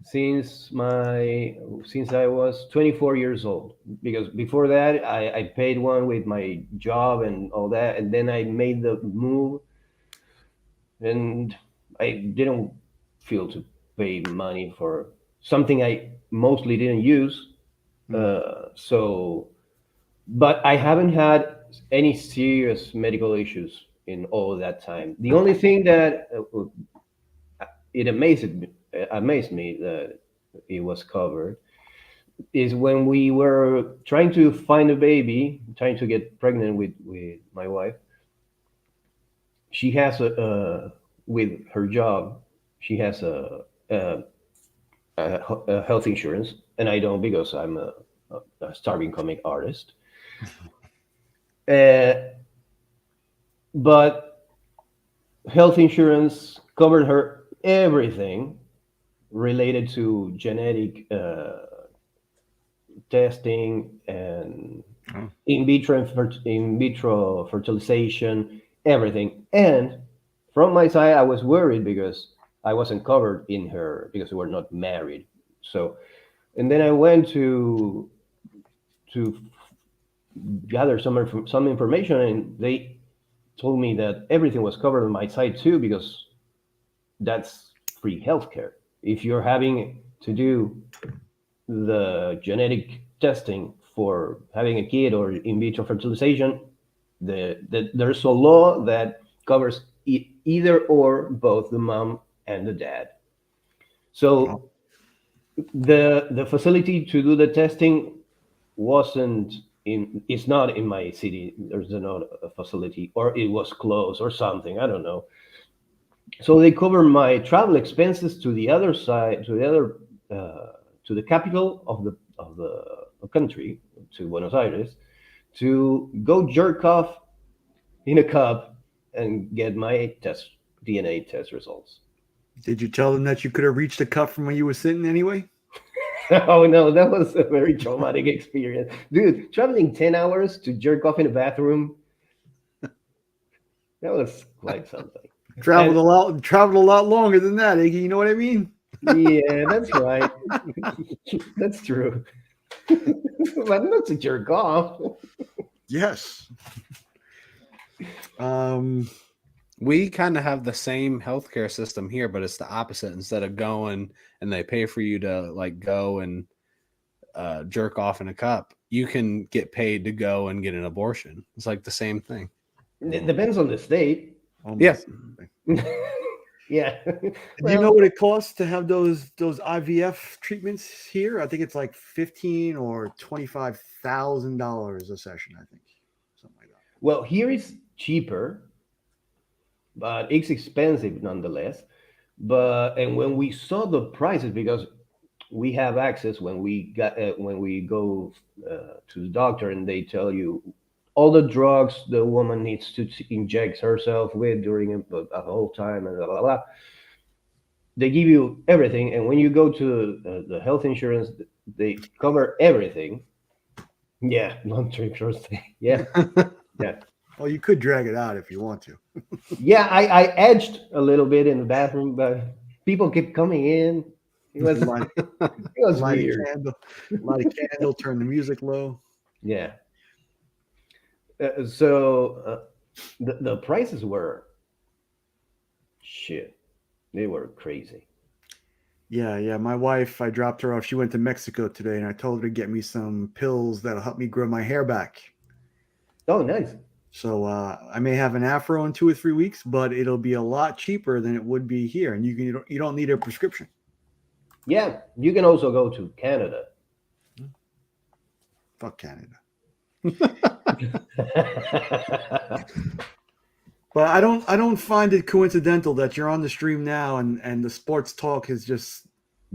since I was 24 years old. Because before that, I paid one with my job and all that, and then I made the move, and I didn't feel to pay money for something I mostly didn't use. So, but I haven't had any serious medical issues in all that time. The only thing that it amazed me that it was covered is when we were trying to find a baby, trying to get pregnant with my wife. She has with her job, she has a health insurance, and I don't because I'm a starving comic artist. Uh, but health insurance covered her everything related to genetic testing and Oh. in vitro fertilization, everything. And from my side, I was worried because I wasn't covered in her because we were not married. So, and then I went to gather some information, and they told me that everything was covered on my side too because that's free healthcare. If you're having to do the genetic testing for having a kid or in vitro fertilization, there's a law that covers either or both the mom and the dad. Oh, So the facility to do the testing wasn't in it's not in my city. There's not a facility, or it was closed or something, I don't know. So they cover my travel expenses to the other side, to the other to the capital of the country, to Buenos Aires, to go jerk off in a cup and get my test DNA test results. did you tell them that you could have reached the cup from where you were sitting anyway? Oh no, that was a very traumatic experience, dude. Traveling 10 hours to jerk off in a bathroom, that was quite something. Traveled And a lot. Traveled a lot longer than that, Iggy. You know what I mean? yeah, that's right. That's true. But not to jerk off. Yes. Um. We kind of have the same healthcare system here, but it's the opposite. Instead of going and they pay for you to like go and jerk off in a cup, you can get paid to go and get an abortion. It's like the same thing. It depends on the state. Yeah. Almost. Yeah. Do you know Well, what it costs to have those IVF treatments here? I think it's like $15,000 or $25,000 a session. I think something like that. well, here is cheaper, but it's expensive nonetheless. But and when we saw the prices, because we have access when we go to the doctor, and they tell you all the drugs the woman needs to inject herself with during a whole time, and blah, blah, blah. They give you everything, and when you go to the health insurance, they cover everything. Yeah, long trip short stay. Yeah, yeah, Well, you could drag it out if you want to. yeah. I edged a little bit in the bathroom, but people kept coming in. It was light, it was light a weird. candle, light a candle, turn the music low. Yeah. So the prices were shit. They were crazy. Yeah. My wife, I dropped her off. She went to Mexico today, and I told her to get me some pills that'll help me grow my hair back. Oh, nice. So I may have an afro in 2 or 3 weeks, but it'll be a lot cheaper than it would be here, and you don't need a prescription. Yeah, you can also go to Canada. Fuck Canada. Yeah, But I don't find it coincidental that you're on the stream now and the sports talk has just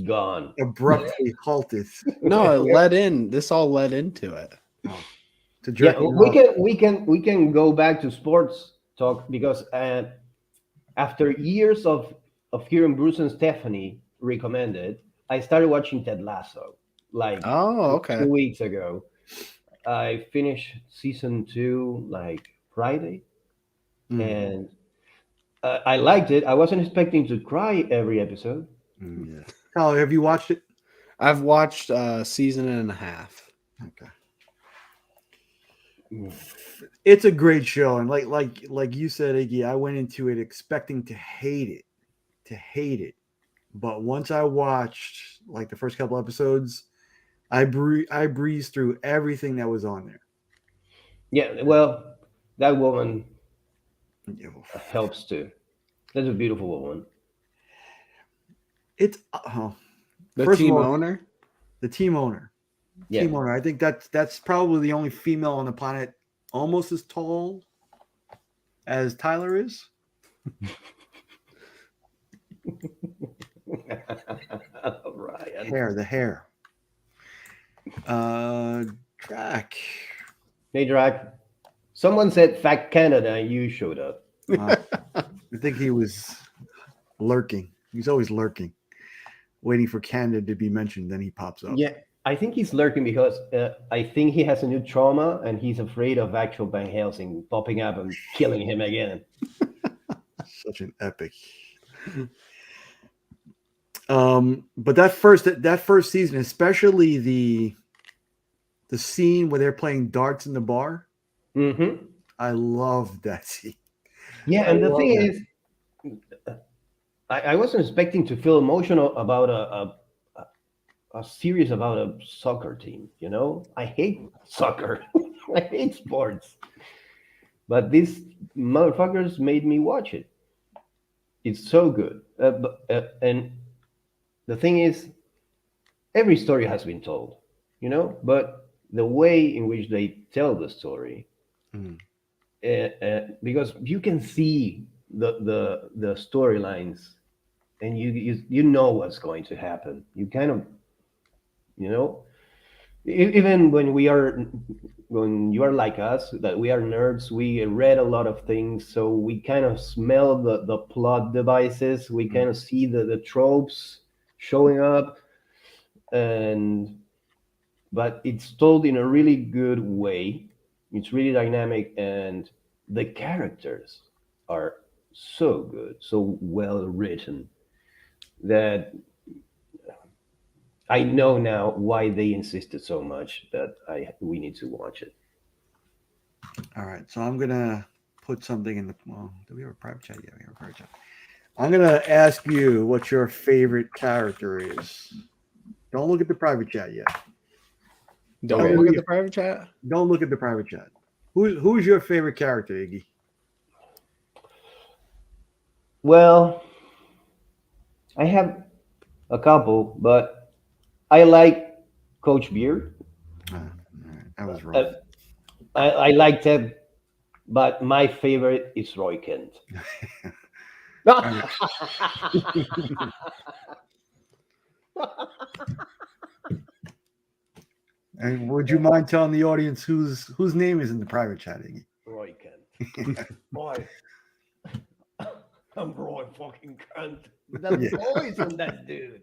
gone. abruptly halted No, it led in. This all led into it. to Yeah, jerking we off. can go back to sports talk, because after years of hearing Bruce and Stephanie recommend it, I started watching Ted Lasso like Oh, okay. 2 weeks ago. I finished season 2 like Friday, and I liked it. I wasn't expecting to cry every episode. Yeah. Tyler, have you watched it? I've watched a season and a half. Okay. It's a great show, and like you said, Iggy, I went into it expecting to hate it. But once I watched like the first couple episodes, I breezed through everything that was on there. Yeah, well, that woman Yeah. helps too. That's a beautiful woman. It's The first of team all, owner? the team owner. Yeah. Team owner. I think that's probably the only female on the planet almost as tall as Tyler is. Ryan. The hair. Drac. Hey, Drac. Someone said "Fact Canada," and you showed up. I think he was lurking. He's always lurking, waiting for Canada to be mentioned. Then he pops up. Yeah, I think he's lurking because I think he has a new trauma, and he's afraid of actual Van Helsing popping up and killing him again. Such an epic. But that first season, especially the scene where they're playing darts in the bar, Mm-hmm. I love that scene. Yeah, I and the love thing that. is, I wasn't expecting to feel emotional about a series about a soccer team. You know, I hate soccer. I hate sports, but these motherfuckers made me watch it. It's so good. And the thing is, every story has been told, but the way in which they tell the story, Mm. because you can see the storylines, and you know what's going to happen. You kind of, you know, even when you are like us, that we are nerds, we read a lot of things, so we kind of smell the plot devices, we kind of see the tropes showing up, and but it's told in a really good way. It's really dynamic, and the characters are so good, so well written, that I know now why they insisted so much that we need to watch it. All right, so I'm gonna put something in the. Well, do we have a private chat? Yeah, we have a private chat. I'm gonna ask you what your favorite character is. Don't look at the private chat yet. Don't Okay. look at the private chat. Don't look at the private chat. Who's your favorite character, Iggy? Well, I have a couple, but I like Coach Beard. All right, that was rough. Uh, I like Ted, but my favorite is Roy Kent. And would you mind telling the audience whose name is in the private chat, Iggy? Roy Kent. Boy, I'm Roy fucking Kent. The Yeah. voice on that dude.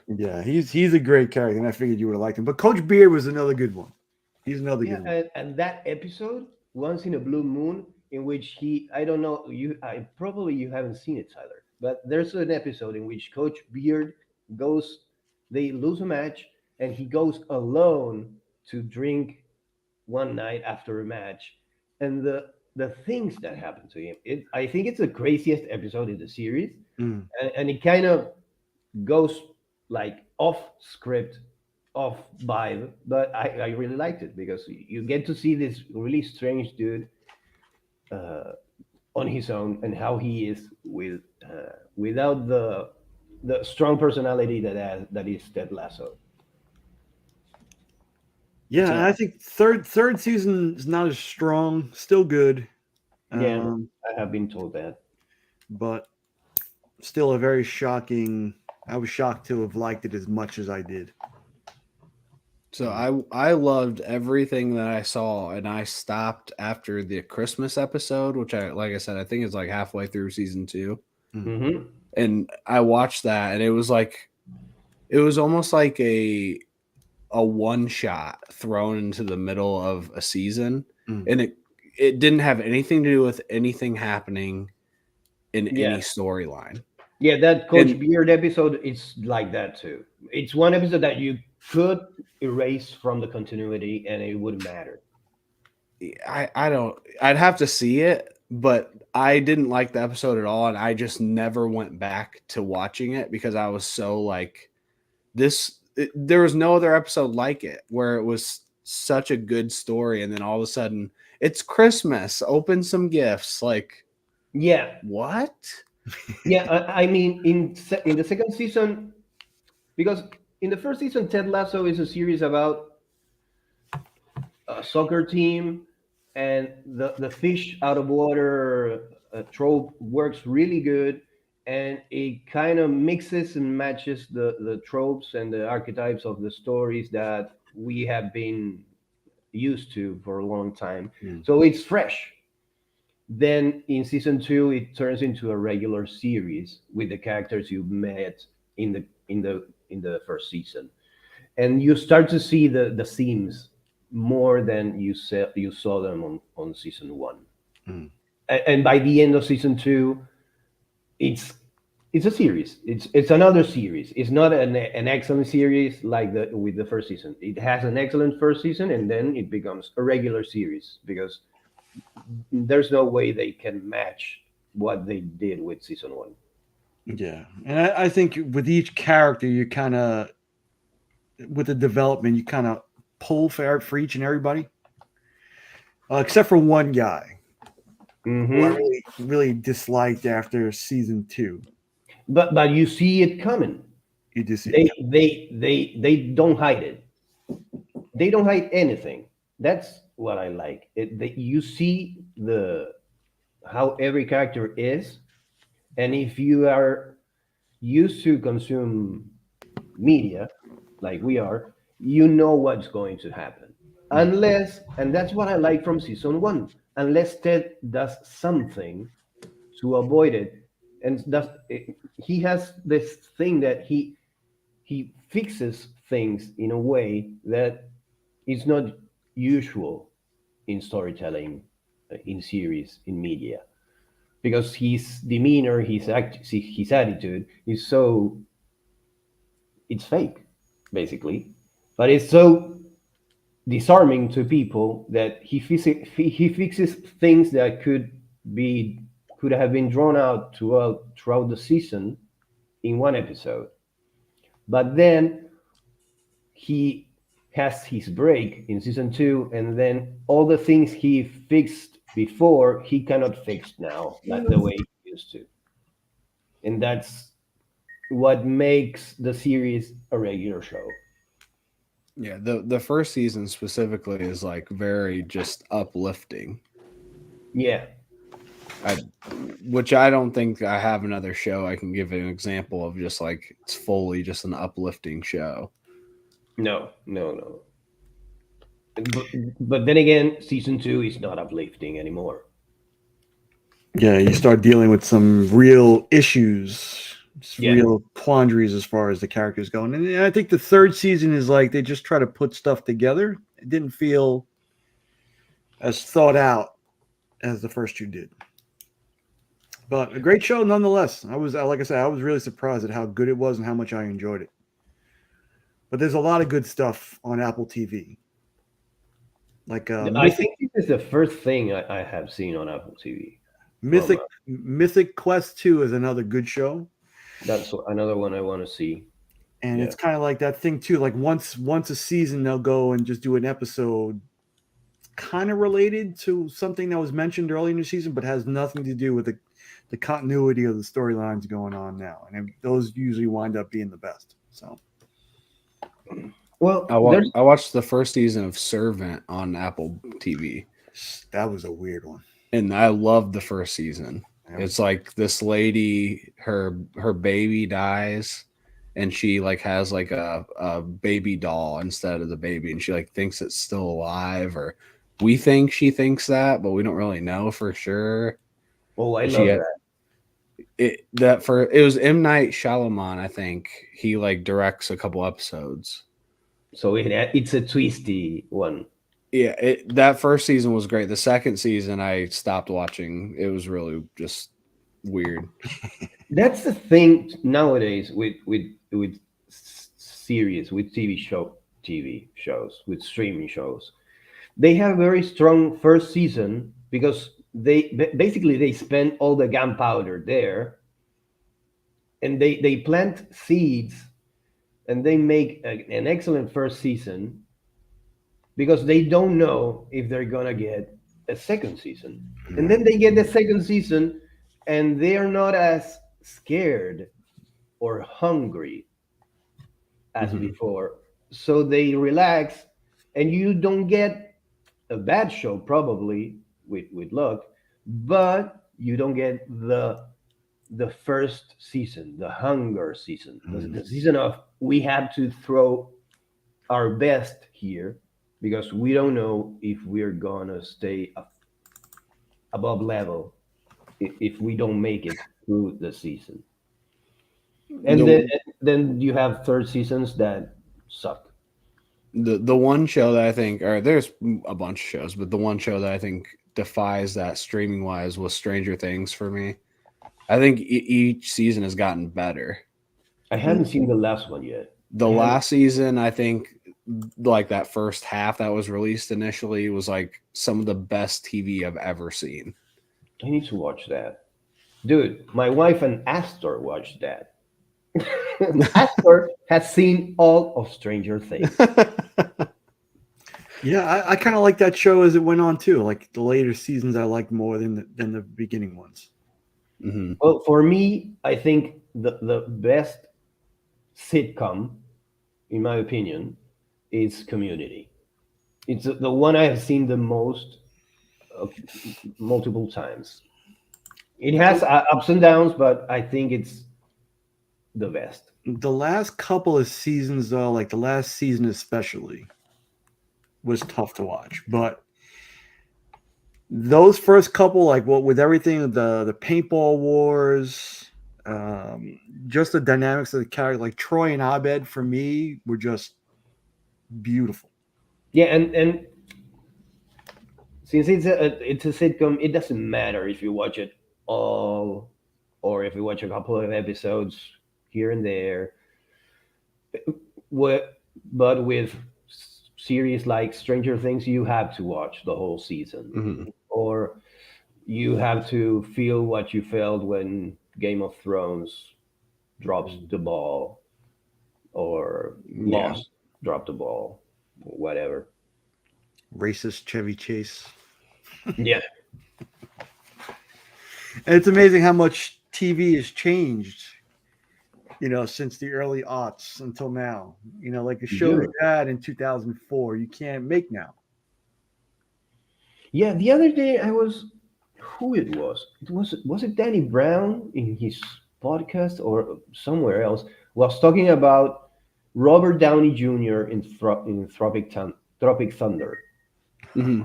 Yeah, he's a great character, and I figured you would have liked him. But Coach Beard was another good one. He's another Yeah, good one. and that episode, Once in a Blue Moon, in which I don't know, I probably you haven't seen it, Tyler, but there's an episode in which Coach Beard goes, they lose a match, and he goes alone to drink one night after a match, and the things that happen to him, I think it's the craziest episode in the series, Mm. and it kind of goes like off script, off vibe, but I really liked it because you get to see this really strange dude uh, on his own, and how he is without the strong personality that is Ted Lasso. Yeah, and So I think third season is not as strong. Still good, yeah, um, I have been told that. but still a very shocking. I was shocked to have liked it as much as I did. So I loved everything that I saw, and I stopped after the Christmas episode, which like I said, I think is like halfway through season 2. Hmm. And I watched that, and it was almost like a one shot thrown into the middle of a season, Mm. and it didn't have anything to do with anything happening in any Yeah, storyline. yeah, that Coach And Beard episode, it's like that too. It's one episode that you could erase from the continuity and it wouldn't matter. I'd have to see it, but I didn't like the episode at all, and I just never went back to watching it because I was so like there was no other episode like it where it was such a good story, and then all of a sudden it's Christmas, open some gifts, like Yeah, what? yeah. I mean, in the second season, because in the first season, Ted Lasso is a series about a soccer team, and the fish out of water trope works really good, and it kind of mixes and matches the tropes and the archetypes of the stories that we have been used to for a long time. Mm. So it's fresh. Then in season two, it turns into a regular series with the characters you met in the first season, and you start to see the themes more than you saw them on season one. Mm. And by the end of season two, it's it's a series. It's another series. It's not an excellent series like the with the first season. It has an excellent first season, and then it becomes a regular series because there's no way they can match what they did with season one. Yeah, and I think with each character, you kind of with the development, you kind of pull for each and everybody, except for one guy who I Hmm. really really disliked after season 2. But you see it coming. You do see it. They don't hide it. They don't hide anything. That's what I like. That you see the how every character is, and if you are used to consume media like we are, you know what's going to happen. Unless, and that's what I like from season one, unless Ted does something to avoid it, and he has this thing that he fixes things in a way that is not usual in storytelling, in series, in media, because his demeanor, his attitude is so, it's fake, basically, but it's so disarming to people that he fixes things that be could have been drawn out throughout the season in one episode. But then he has his break in season two, and then all the things he fixed before he cannot fix now, like the way he used to, and that's what makes the series a regular show. Yeah, the first season specifically is like very just uplifting. Yeah. I, which I don't think I have another show I can give an example of just like it's fully just an uplifting show. No, no, no. But, but then again, season two is not uplifting anymore. Yeah, you start dealing with some real issues, Yeah. real quandaries as far as the characters go. And I think the third season is like they just try to put stuff together. It didn't feel as thought out as the first two did. But a great show nonetheless. Like I said, I was really surprised at how good it was and how much I enjoyed it. But there's a lot of good stuff on Apple TV. Like I think this is the first thing I have seen on Apple TV. Mythic Quest 2 is another good show. That's another one I want to see. And it's kind of like that thing too. Like once a season, they'll go and just do an episode kind of related to something that was mentioned early in the season, but has nothing to do with the continuity of the storylines going on now. And those usually wind up being the best. So, well, I watched the first season of Servant on Apple TV. That was a weird one. And I loved the first season. It's like this lady, her baby dies, and she like has like a baby doll instead of the baby, and she like thinks it's still alive, or we think she thinks that, but we don't really know for sure. Oh, I love that. It was M. Night Shyamalan, I think. He like directs a couple episodes. So it's a twisty one. Yeah, that first season was great. The second season, I stopped watching. It was really just weird. That's the thing nowadays with series, with TV shows, with streaming shows. They have very strong first season because they spend all the gunpowder there, and they plant seeds, and they make an excellent first season because they don't know if they're gonna get a second season. And then they get the second season and they are not as scared or hungry as before. So they relax, and you don't get a bad show probably with luck, but you don't get the first season, the hunger season, the season of we have to throw our best here because we don't know if we're gonna stay above level if we don't make it through the season. And then you have third seasons that suck. The one show that I think, or there's a bunch of shows, but the one show that I think defies that streaming wise was Stranger Things for me. I think each season has gotten better. I haven't seen the last one yet. The last season, I think, like that first half that was released initially was like some of the best TV I've ever seen. I need to watch that. Dude, my wife and Astor watched that. Astor has seen all of Stranger Things. Yeah, I kind of like that show as it went on too. Like the later seasons, I liked more than the beginning ones. Mm-hmm. Well, for me, I think the best sitcom, in my opinion, is Community. It's the one I have seen the most, uh, multiple times. It has ups and downs, but I think it's the best. The last couple of seasons, though, like the last season especially, was tough to watch. But those first couple, like what with everything, the paintball wars, um, just the dynamics of the character, like Troy and Abed for me were just beautiful. Yeah, and since it's a sitcom, it doesn't matter if you watch it all or if you watch a couple of episodes here and there. What, but with series like Stranger Things, you have to watch the whole season, Mm-hmm. or you have to feel what you felt when Game of Thrones drops the ball, or Yeah. Lost dropped the ball, or whatever. Racist Chevy Chase. Yeah, And it's amazing how much TV has changed, since the early aughts until now. Like the show you sure. had in 2004, you can't make now. Yeah, the other day I was, who it was? Was it Danny Brown in his podcast or somewhere else, was talking about Robert Downey Jr. in Tropic Thunder, Mm-hmm.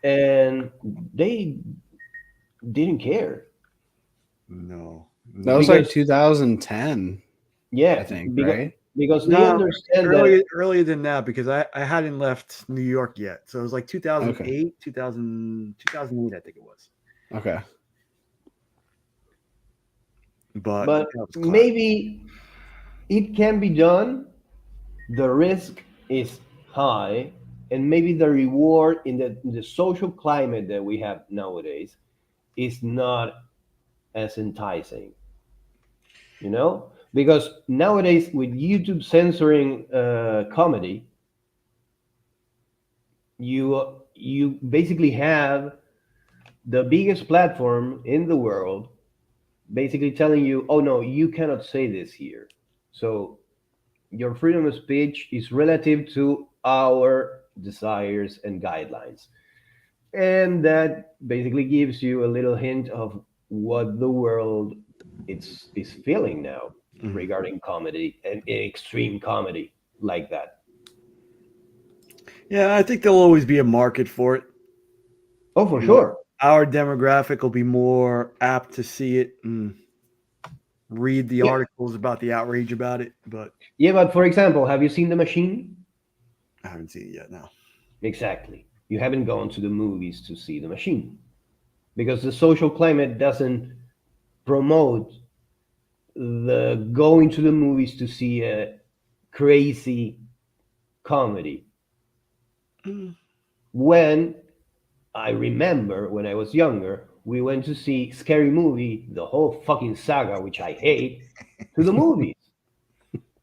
and they didn't care No, That no, was like because, 2010, I yeah, think, because right? they no. understand that. Earlier than that because I hadn't left New York yet, so it was like Okay. 2008, 2008, I think it was. Okay. But But that was classic. maybe it can be done. The risk is high, and maybe the reward in the social climate that we have nowadays is not as enticing, because nowadays with YouTube censoring comedy, you basically have the biggest platform in the world basically telling you, oh no, you cannot say this here. So your freedom of speech is relative to our desires and guidelines. And that basically gives you a little hint of what the world is feeling now Mhm. regarding comedy and extreme comedy like that. Yeah, I think there'll always be a market for it. Oh, for You know, sure. our demographic will be more apt to see it and read the Yeah. articles about the outrage about it, but Yeah, but for example, have you seen The Machine? I haven't seen it yet. No. Exactly. You haven't gone to the movies to see The Machine because the social climate doesn't promote the going to the movies to see a crazy comedy. Mm. When I remember when I was younger, we went to see Scary Movie, the whole fucking saga, which I hate, to the movies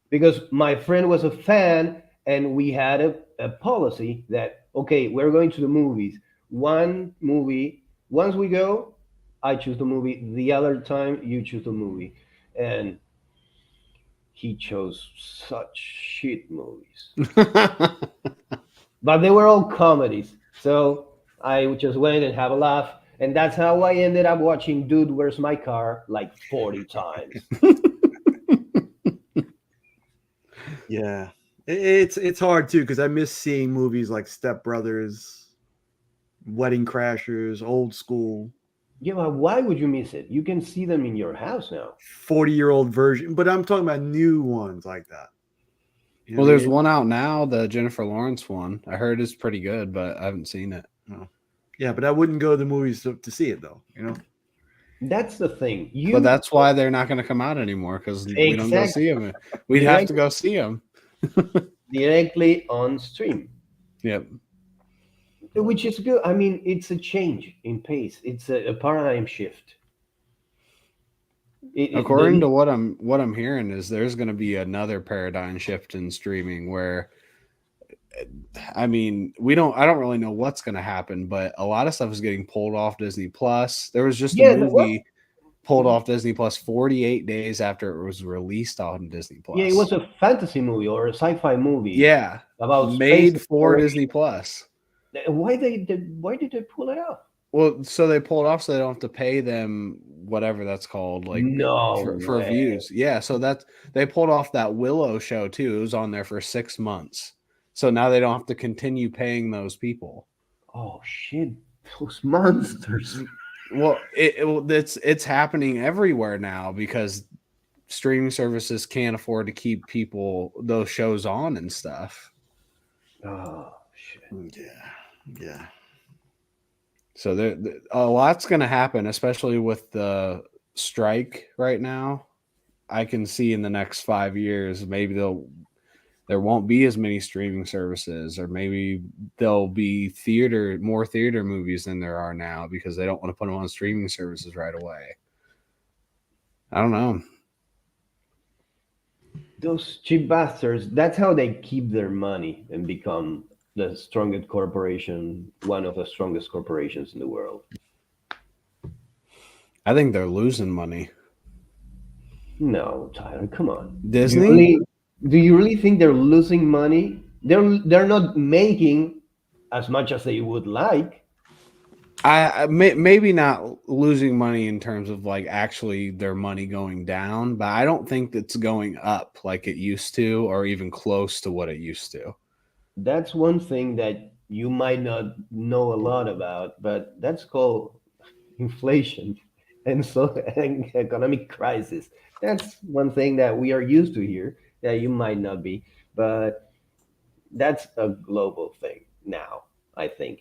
because my friend was a fan, and we had a policy that, okay, we're going to the movies. One movie, once we go, I choose the movie. The other time, you choose the movie. And he chose such shit movies, but they were all comedies. So I just went and have a laugh, and that's how I ended up watching Dude, Where's My Car like 40 times. Yeah. It's hard too because I miss seeing movies like Step Brothers, Wedding Crashers, Old School, Yeah, but why would you miss it? You can see them in your house now. 40-year-old version, but I'm talking about new ones like that. You know Well, what I there's mean? one out now, the Jennifer Lawrence one. I heard it's pretty good, but I haven't seen it. No. Yeah, but I wouldn't go to the movies to see it though. That's the thing. But You that's why they're not going to come out anymore because we don't go exactly see them. We'd have direct, to go see them. directly on stream, Yep. which is good. I mean, it's a change in pace. It's a paradigm shift. According to what I'm hearing is there's going to be another paradigm shift in streaming where I mean, I don't really know what's going to happen, but a lot of stuff is getting pulled off Disney Plus. There was just a What? movie pulled off Disney Plus 48 days after it was released on Disney Yeah, it Plus. was a fantasy movie or a sci-fi movie. Yeah, about made space for exploration. Disney Plus. Why did they pull it off? Well, so they pulled off so they don't have to pay them whatever that's called, like No for way. views. Yeah, so they pulled off that Willow show too. It was on there for 6 months. So now they don't have to continue paying those people. Oh shit, those monsters. Well, it's happening everywhere now because streaming services can't afford to keep those shows on and stuff. Oh shit. Yeah. So a lot's going to happen, especially with the strike right now. I can see in the next 5 years, maybe there won't be as many streaming services, or maybe there'll be more theater movies than there are now because they don't want to put them on streaming services right away. I don't know. Those cheap bastards. That's how they keep their money and become the strongest corporation, one of the strongest corporations in the world. I think they're losing money. No, Tyler, come on. Disney? Do you really think they're losing money? They're not making as much as they would like. Maybe not losing money in terms of like actually their money going down, but I don't think it's going up like it used to, or even close to what it used to. That's one thing that you might not know a lot about, but that's called inflation and economic crisis. That's one thing that we are used to here that you might not be, but that's a global thing now, I think.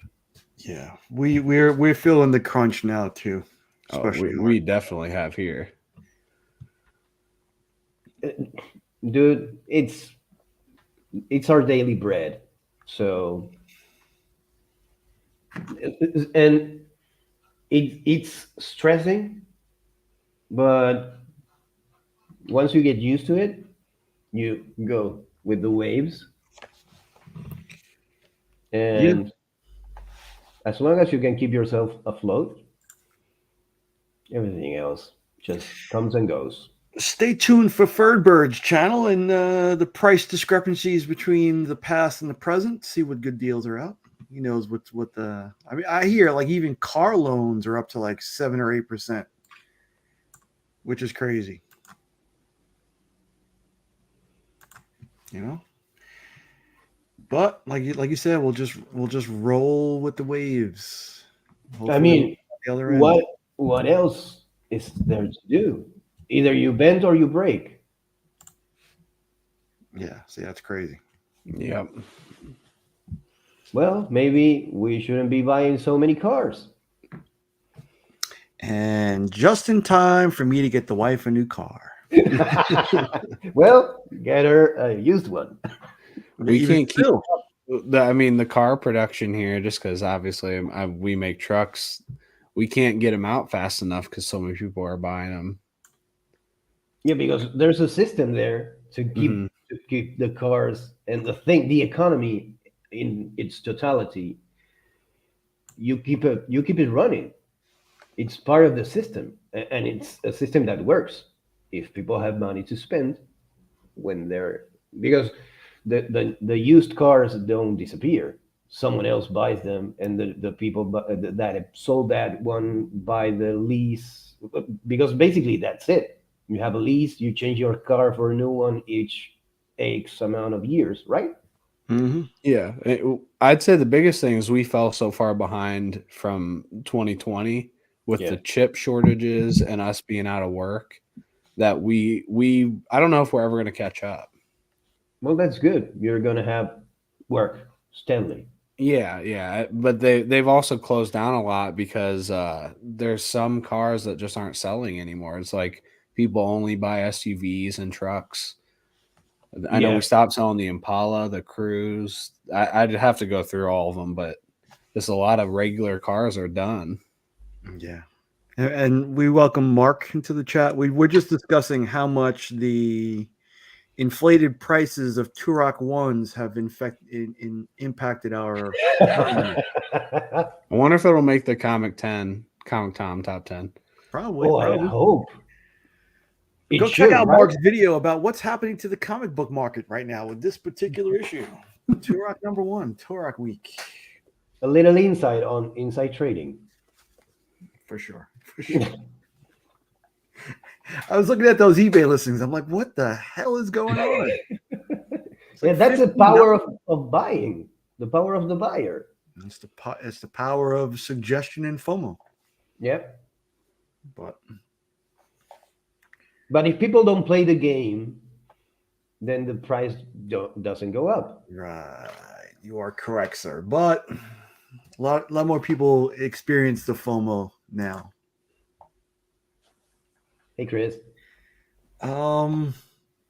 Yeah, we're feeling the crunch now too. Especially we definitely have here. Dude, it's our daily bread. So and it's stressing, but once you get used to it, you go with the waves. And as long as you can keep yourself afloat, everything else just comes and goes. Stay tuned for Bird's channel and the price discrepancies between the past and the present. See what good deals are out. He knows what the. I mean, I hear like even car loans are up to like 7 or 8%, which is crazy. You know. But like you said, we'll just roll with the waves. I mean, what else is there to do? Either you bend or you break. Yeah, see, that's crazy. Yep. Well, maybe we shouldn't be buying so many cars. And just in time for me to get the wife a new car. Well, get her a used one. We can't keep. The car production here, just because obviously we make trucks, we can't get them out fast enough because so many people are buying them. Yeah, because there's a system there to keep the cars and the economy in its totality. You keep it running. It's part of the system, and it's a system that works if people have money to spend because the used cars don't disappear. Someone else buys them, and the people that sold that one buy the lease, because basically that's it. You have a lease, you change your car for a new one each X amount of years, right? Mm-hmm. Yeah, I'd say the biggest thing is we fell so far behind from 2020 with the chip shortages and us being out of work that we I don't know if we're ever going to catch up. Well, that's good. You're going to have work steadily. Yeah, but they've also closed down a lot because there's some cars that just aren't selling anymore. It's like people only buy SUVs and trucks. I know we stopped selling the Impala, the Cruise. I'd have to go through all of them, but just a lot of regular cars are done. Yeah. And we welcome Mark into the chat. We're just discussing how much the inflated prices of Turok ones have impacted our economy. I wonder if it'll make the Comic Tom top 10. Probably, Oh, I probably. hope. It Go should, check out right? Mark's video about what's happening to the comic book market right now with this particular issue. Turok #1, Turok week. A little insight on inside trading. For sure. For sure. I was looking at those eBay listings. I'm like, what the hell is going on? It's like Yeah, that's the $15. power of buying. The power of the buyer. It's the power of suggestion and FOMO. Yep. But if people don't play the game, then the price doesn't go up. right, you are correct, sir. But a lot more people experience the FOMO now. Hey, Chris. Now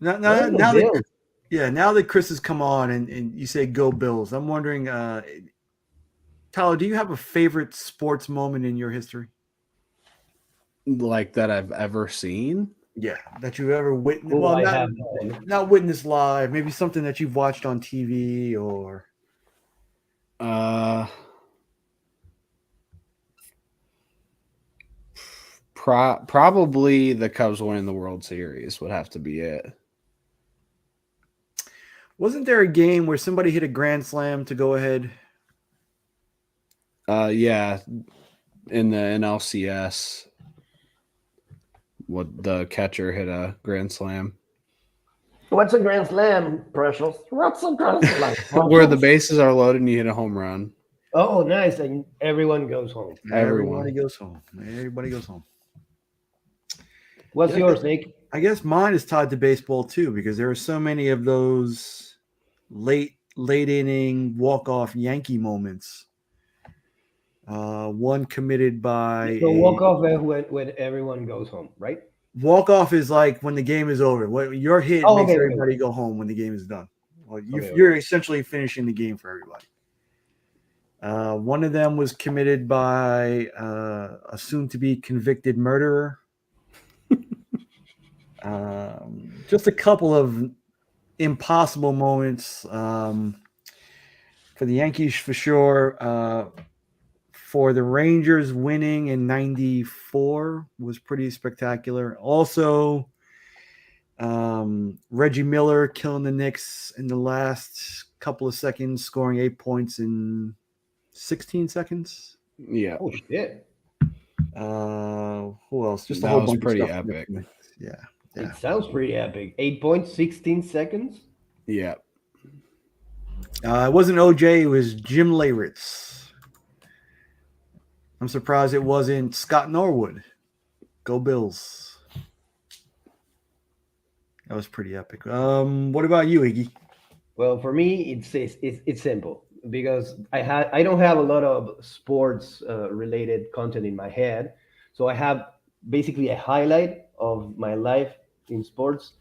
What that are the Bills? now that Chris has come on and you say go Bills, I'm wondering, Tyler, do you have a favorite sports moment in your history? Like that I've ever seen? Yeah, that you ever witnessed. Oh, Well, I have none. not witnessed live. Maybe something that you've watched on TV or. Probably the Cubs winning the World Series would have to be it. Wasn't there a game where somebody hit a grand slam to go ahead? Yeah, in the NLCS, what the catcher hit a grand slam. What's a grand slam, Precious? What's a grand slam? Where the bases are loaded and you hit a home run. Oh, nice. And everyone goes home. Everybody goes home. Everybody goes home. What's yours, Nick? I guess mine is tied to baseball too, because there are so many of those late inning walk-off Yankee moments. One committed by So walk off when everyone goes home, right? Walk-off is like when the game is over. What your hit makes everybody go home when the game is done. Well, you're essentially finishing the game for everybody. One of them was committed by a soon-to-be convicted murderer. Just a couple of impossible moments for the Yankees, for sure. For the Rangers, winning in '94 was pretty spectacular. Also, Reggie Miller killing the Knicks in the last couple of seconds, scoring 8 points in 16 seconds. Yeah. Oh, shit. Who else? Just a That whole was bunch pretty of stuff. epic. Yeah. It sounds pretty epic. 8 points, 16 seconds? Yeah. It wasn't OJ, it was Jim Leyritz. I'm surprised it wasn't Scott Norwood. Go Bills. That was pretty epic. What about you, Iggy? Well, for me, it's simple because I don't have a lot of sports related content in my head, so I have basically a highlight of my life in sports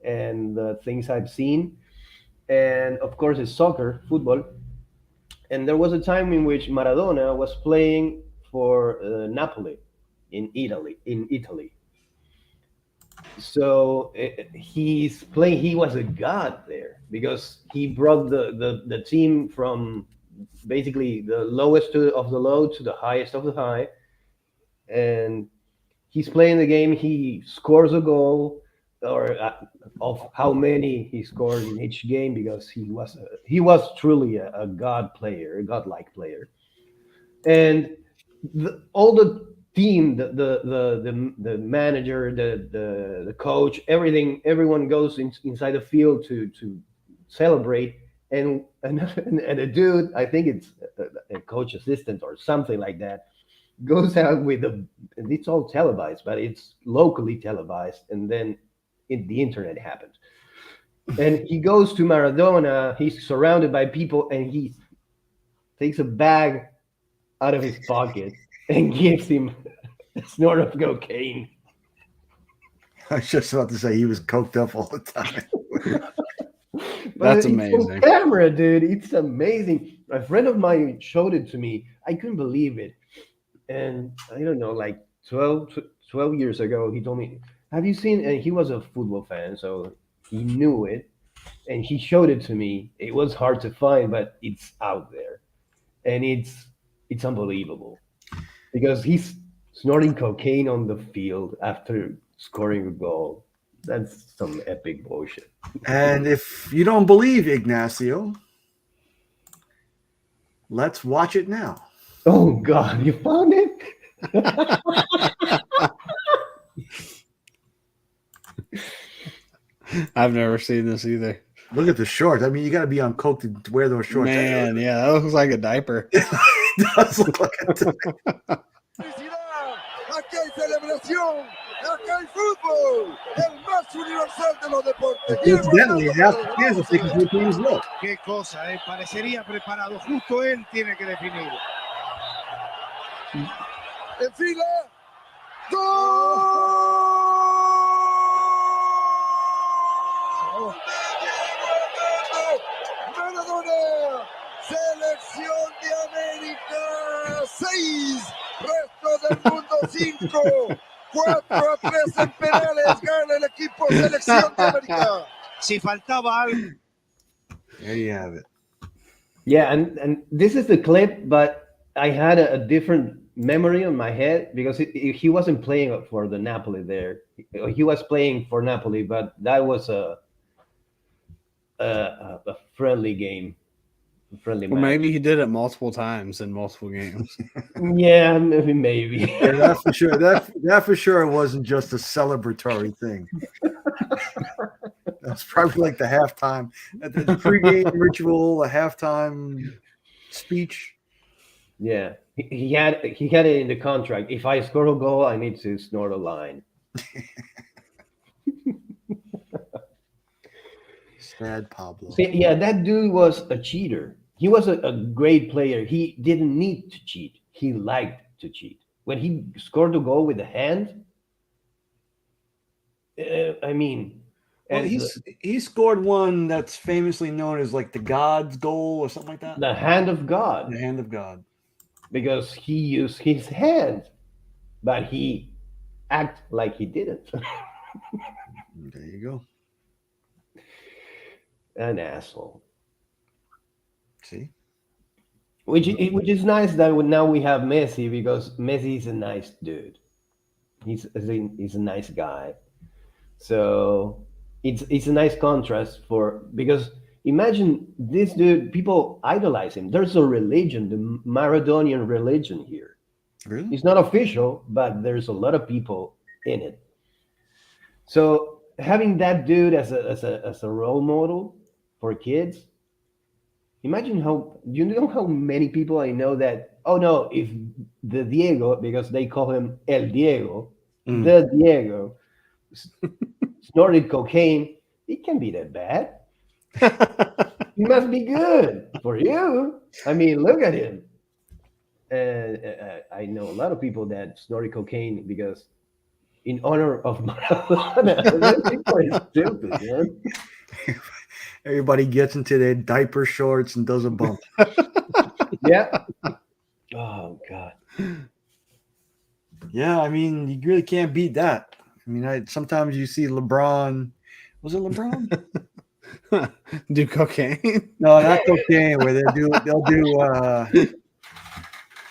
and the things I've seen, and of course, it's soccer, football. And there was a time in which Maradona was playing for Napoli in Italy. So he's playing. He was a god there because he brought the team from basically the lowest of the low to the highest of the high, and he's playing the game. He scores a goal, or of how many he scored in each game, because he was truly a god player, a godlike player, and all the team, the manager, the coach, everyone goes inside the field to celebrate, and a dude, I think it's a coach assistant or something like that, goes out with and it's all televised, but it's locally televised, and then the internet happens, and he goes to Maradona. He's surrounded by people, and he takes a bag out of his pocket and gives him a snort of cocaine. I was just about to say he was coked up all the time. That's It's amazing. on camera, dude. It's amazing. A friend of mine showed it to me. I couldn't believe it. And I don't know, like 12 years ago, he told me, have you seen, and he was a football fan, so He knew it, and he showed it to me. It was hard to find, but it's out there, and it's unbelievable because he's snorting cocaine on the field after scoring a goal. That's some epic bullshit. And if you don't believe Ignacio, let's watch it now. Oh God, you found it? I've never seen this either. Look at the shorts. I mean, you got to be on coke to wear those shorts. Man, yeah, that looks like a diaper. It does look like a Aquí hay celebración, acá hay fútbol, el más universal de los deportes. Incidentally, half the kids are thinking good things look. Qué cosa, parecería preparado. Justo él tiene que definir. En fila. ¡Gol! Maradona. Selección de América 6. Resto del mundo 5. 4-3 en penales. Gana el equipo Selección de América. Si faltaba algo. There you have it. Yeah, and this is the clip, but I had a different memory on my head because he wasn't playing for the Napoli there. He was playing for Napoli, but that was a friendly game, a friendly Well, match. maybe he did it multiple times in multiple games. Yeah, maybe. Yeah, that for sure. That for sure wasn't just a celebratory thing. That's probably like the halftime, the pregame ritual, a halftime speech. Yeah, he had it in the contract. If I score a goal, I need to snort a line. Sad Pablo. See, yeah, that dude was a cheater. He was a great player. He didn't need to cheat. He liked to cheat. When he scored a goal with the hand, I mean, Well, he scored one that's famously known as like the God's goal or something like that. the hand of God, The hand of God. because he used his hand, but he act like he didn't. There you go. An asshole. See? Which is nice that now we have Messi, because Messi is a nice dude. He's a nice guy. So it's a nice contrast because imagine this dude, people idolize him. There's a religion, the Maradonian religion here. Really? It's not official, but there's a lot of people in it. So having that dude as a role model for kids, imagine how many people I know that, oh no, if the Diego, because they call him El Diego, the Diego snorted cocaine, it can be that bad. He must be good for you. I mean, look at him. I know a lot of people that snorted cocaine because in honor of Maradona. People are stupid, man. Everybody gets into their diaper shorts and does a bump. Yeah. Oh God. Yeah, I mean, you really can't beat that. I mean, sometimes you see LeBron. Was it LeBron? Do cocaine? No, not cocaine. Where they'll do.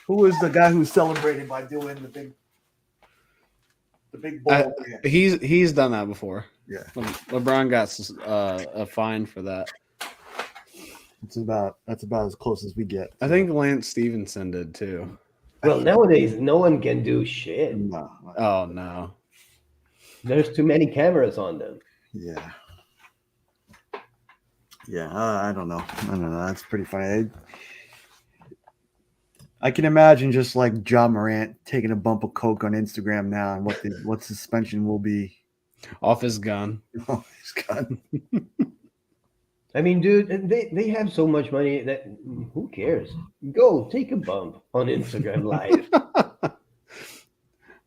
Who was the guy who celebrated by doing the big ball? He's done that before. Yeah. LeBron got a fine for that. That's about as close as we get. I think Lance Stevenson did too. Well, nowadays no one can do shit. No. Oh no. There's too many cameras on them. Yeah. Yeah, I don't know. That's pretty funny. I can imagine just like John Morant taking a bump of coke on Instagram now, and what suspension will be. Off his gun. Oh, his gun. I mean, dude, they have so much money that who cares? Go take a bump on Instagram Live.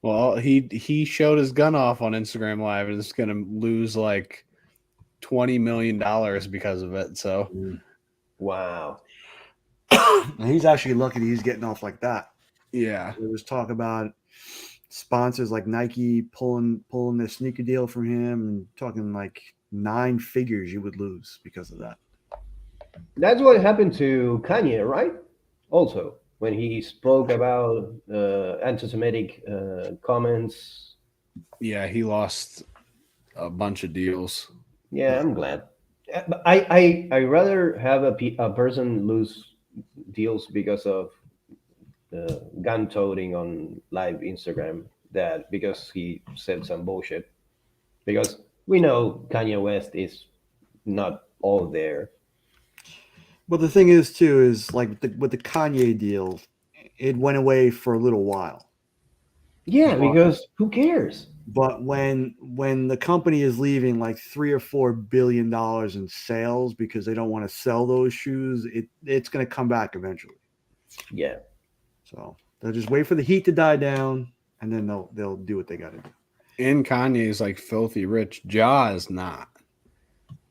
Well, he showed his gun off on Instagram Live and is going to lose like $20 million because of it. So, Wow. And he's actually lucky that he's getting off like that. yeah. There was talk about sponsors like Nike pulling their sneaker deal from him, and talking like 9 figures you would lose because of that. That's what happened to Kanye, right? Also, when he spoke about anti-Semitic comments. Yeah, he lost a bunch of deals. Yeah, I'm glad. But I rather have a person lose deals because of gun toting on live Instagram that because he said some bullshit. Because we know Kanye West is not all there. But the thing is, too, is like with the Kanye deal, it went away for a little while. Yeah, because who cares? But when the company is leaving like $3 or $4 billion in sales because they don't want to sell those shoes, it's going to come back eventually. Yeah. So they'll just wait for the heat to die down, and then they'll do what they got to do. And Kanye's like filthy rich. Ja is not.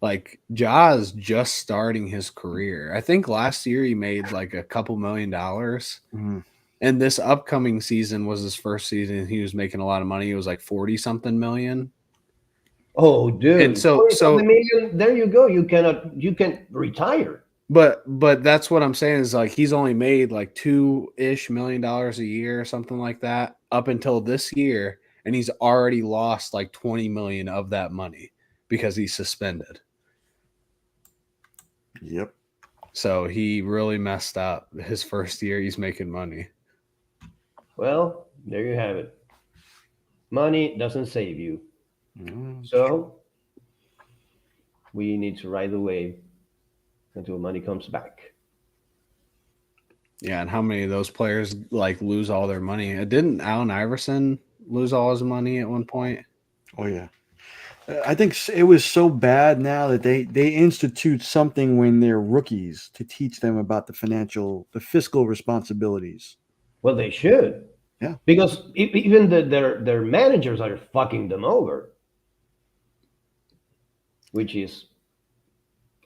Like Ja is just starting his career. I think last year he made like a couple $1 million. Mm-hmm. And this upcoming season was his first season. He was making a lot of money. It was like 40 something million. Oh, dude. And so the million, there you go. You can retire. But that's what I'm saying is like he's only made like $2-ish million a year or something like that up until this year, and he's already lost like 20 million of that money because he's suspended. Yep. So he really messed up his first year he's making money. Well, there you have it. Money doesn't save you. Mm-hmm. So we need to ride the wave until money comes back. Yeah, and how many of those players like lose all their money? Didn't Allen Iverson lose all his money at one point? Oh yeah. I think it was so bad now that they institute something when they're rookies to teach them about the fiscal responsibilities. Well, they should. Yeah. Because even their managers are fucking them over. Which is,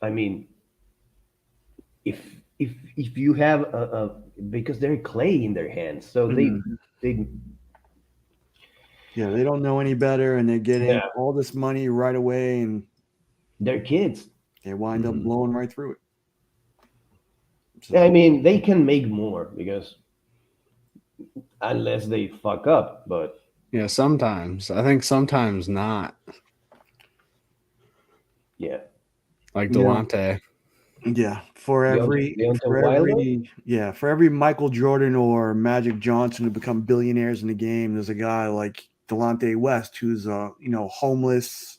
I mean, if you have because they're clay in their hands, so they yeah, they don't know any better, and they're getting all this money right away, and they're kids. They wind up blowing right through it. So, I mean, they can make more because unless they fuck up, but yeah, sometimes I think sometimes not. Yeah, like Delonte. Yeah, for every Michael Jordan or Magic Johnson who become billionaires in the game, there's a guy like Delonte West who's homeless,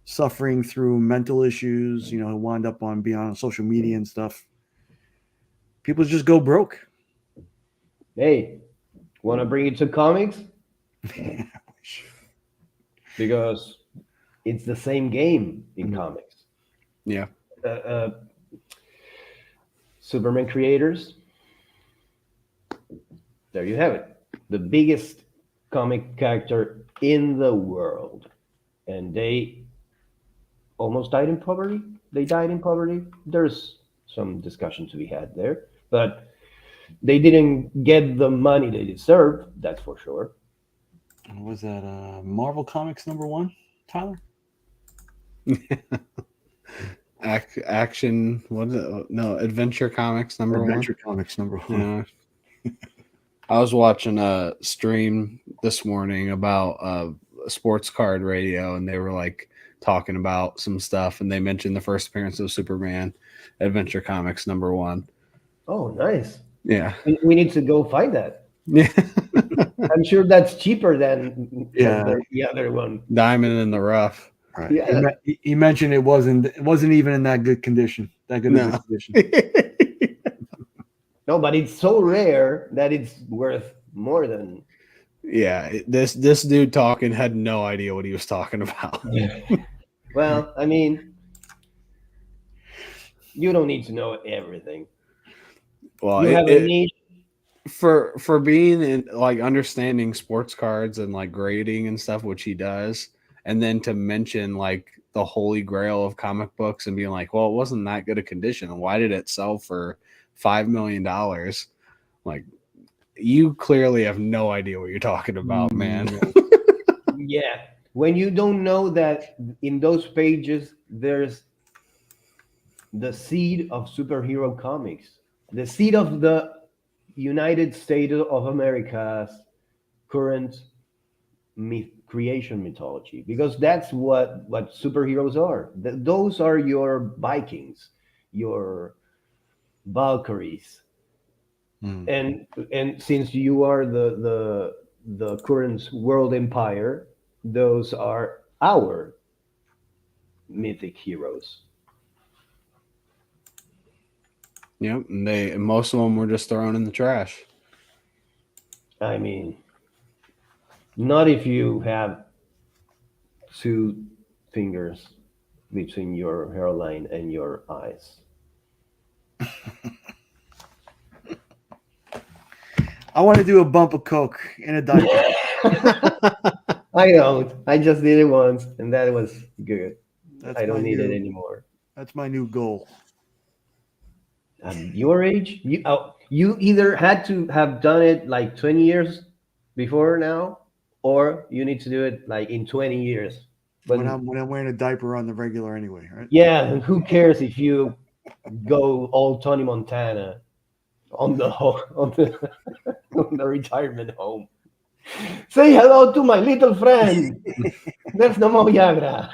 suffering through mental issues. Who wound up being on social media and stuff. People just go broke. Hey, want to bring it to comics? Because it's the same game in comics. Yeah. Superman creators. There you have it. The biggest comic character in the world. And they almost died in poverty. They died in poverty. There's some discussion to be had there. But they didn't get the money they deserved, that's for sure. Was that Marvel Comics #1, Tyler? Action, what is it? No, Adventure Comics #1. Adventure Comics #1. Yeah. I was watching a stream this morning about sports card radio, and they were like talking about some stuff, and they mentioned the first appearance of Superman, Adventure Comics #1. Oh, nice. Yeah. We need to go find that. Yeah. I'm sure that's cheaper than the other one. Diamond in the Rough. Right. Yeah. He mentioned it wasn't even in that good condition. That good of a condition. No, but it's so rare that it's worth more than. Yeah, this dude talking had no idea what he was talking about. Well, I mean, you don't need to know everything. Well, you have a need for being in like understanding sports cards and like grading and stuff, which he does, and then to mention like the holy grail of comic books and being like, well, it wasn't that good a condition. Why did it sell for $5 million? Like, you clearly have no idea what you're talking about, man. Yeah. when you don't know that in those pages there's the seed of superhero comics, the seed of the United States of America's current creation mythology, because that's what superheroes are. Those are your Vikings, your Valkyries, Hmm. and since you are the current world empire, those are our mythic heroes. Yep, and most of them were just thrown in the trash. I mean, not if you have two fingers between your hairline and your eyes. I want to do a bump of coke in a diaper. I don't. I just did it once, and that was good. That's I my don't need it new. anymore. That's my new goal. At your age, you either had to have done it like 20 years before now, or you need to do it like in 20 years. But When I'm wearing a diaper on the regular anyway, right? yeah, and who cares if you go all Tony Montana on the on the on the retirement home? Say hello to my little friend. There's no more Viagra.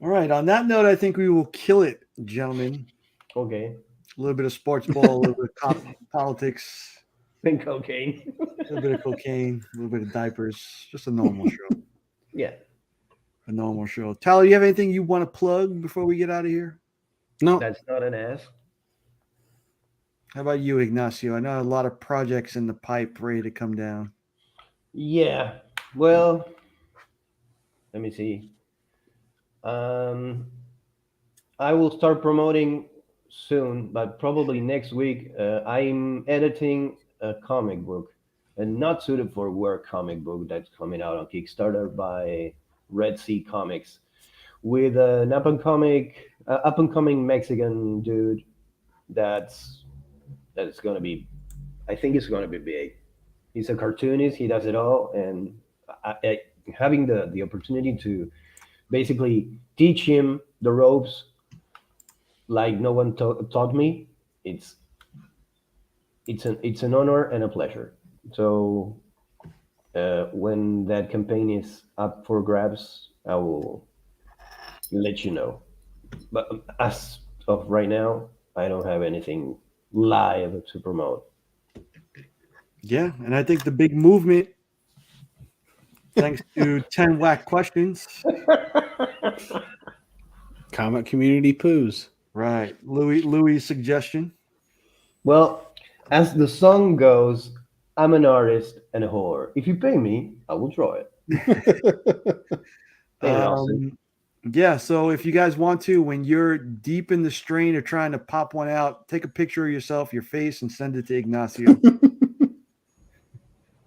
All right. On that note, I think we will kill it, gentlemen. Okay, A little bit of sports ball, a little bit of politics, and cocaine. a little bit of cocaine, a little bit of diapers. Just a normal show. Yeah. A normal show. Tyler, you have anything you want to plug before we get out of here? No, That's not an ass. How about you, Ignacio? I know a lot of projects in the pipe ready to come down. Yeah. Well, let me see. Um, I will start promoting soon, but probably next week. I'm editing a comic book, a not suited for work comic book that's coming out on Kickstarter by Red Sea Comics, with an up and coming Mexican dude. That's gonna be. I think it's gonna be big. He's a cartoonist. He does it all, and having the opportunity to basically teach him the ropes like no one taught me, it's it's an honor and a pleasure. So when that campaign is up for grabs, I will let you know. But as of right now, I don't have anything live to promote. Yeah, and I think the big movement, thanks to 10 whack questions. comic community poos. Right. Louis' suggestion. Well, as the song goes, I'm an artist and a whore. If you pay me, I will draw it. Hey, Nelson. Yeah, so if you guys want to, when you're deep in the strain of trying to pop one out, take a picture of yourself, your face, and send it to Ignacio.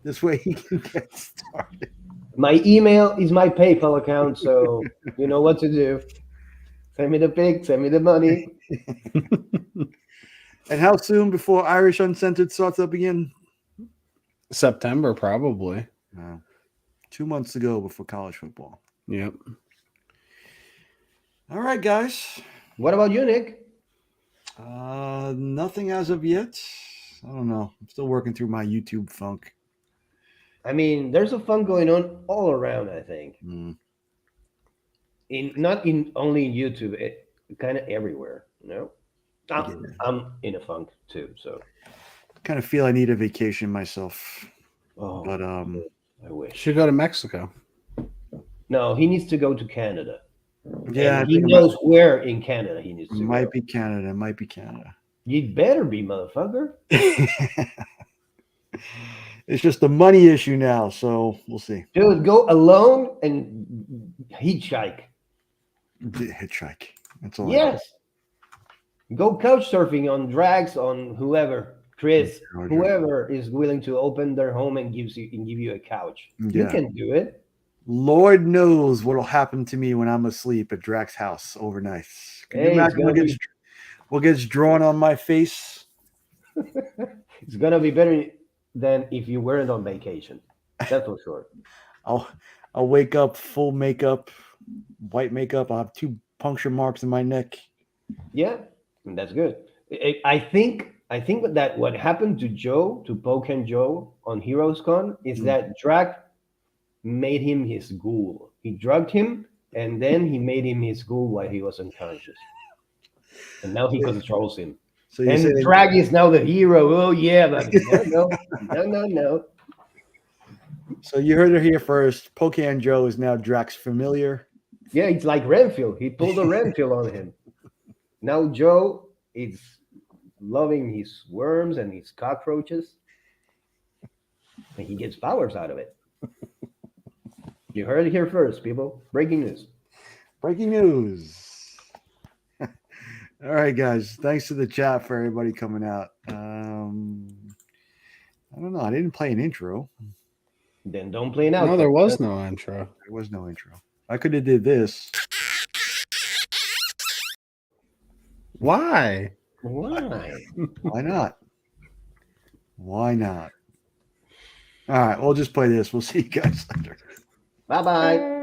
This way he can get started. My email is my PayPal account, so you know what to do. Send me the pic, send me the money. And how soon before Irish Uncensored starts up again? September, probably. 2 months to go before college football. Yep. All right, guys. What about you, Nick? Nothing as of yet. I don't know. I'm still working through my YouTube funk. I mean, there's a fun going on all around, I think. Not in only in YouTube, kind of everywhere, you know? I'm in a funk too, so Kind of feel I need a vacation myself. oh, But I wish. Should go to Mexico. No, he needs to go to Canada. yeah, And he knows where in Canada he needs to might go. be Canada. Might be Canada. You'd better be, motherfucker. It's just a money issue now, so we'll see. Dude, go alone and hitchhike. Hitchhike. That's all. Yes. Go couch surfing on drags on whoever, Chris, whoever is willing to open their home and give you a couch. You Yeah. can do it. Lord knows what'll happen to me when I'm asleep at Drax's house overnight. Can you Hey, imagine what gets drawn on my face? It's gonna be better than if you weren't on vacation. That's for sure. I'll wake up full makeup, white makeup. I'll have 2 puncture marks in my neck. Yeah, that's good. I think that what happened to Joe, to Pokken Joe on Heroes Con, is that Drag made him his ghoul. He drugged him, and then he made him his ghoul while he was unconscious. And now he controls him. So you're And saying Drag is now the hero. Oh yeah, but no. so you heard it here first. Pocan Joe is now Drax familiar. Yeah, it's like Renfield. He pulled a Renfield on him. Now Joe is loving his worms and his cockroaches, and he gets powers out of it. You heard it here first, people. Breaking news. Breaking news. All right, guys. Thanks to the chat for everybody coming out. I don't know. I didn't play an intro. Then don't play now. No, there was no intro. There was no intro. I could have did this. Why? Why? Why not? Why not? All right, we'll just play this. We'll see you guys later. Bye-bye.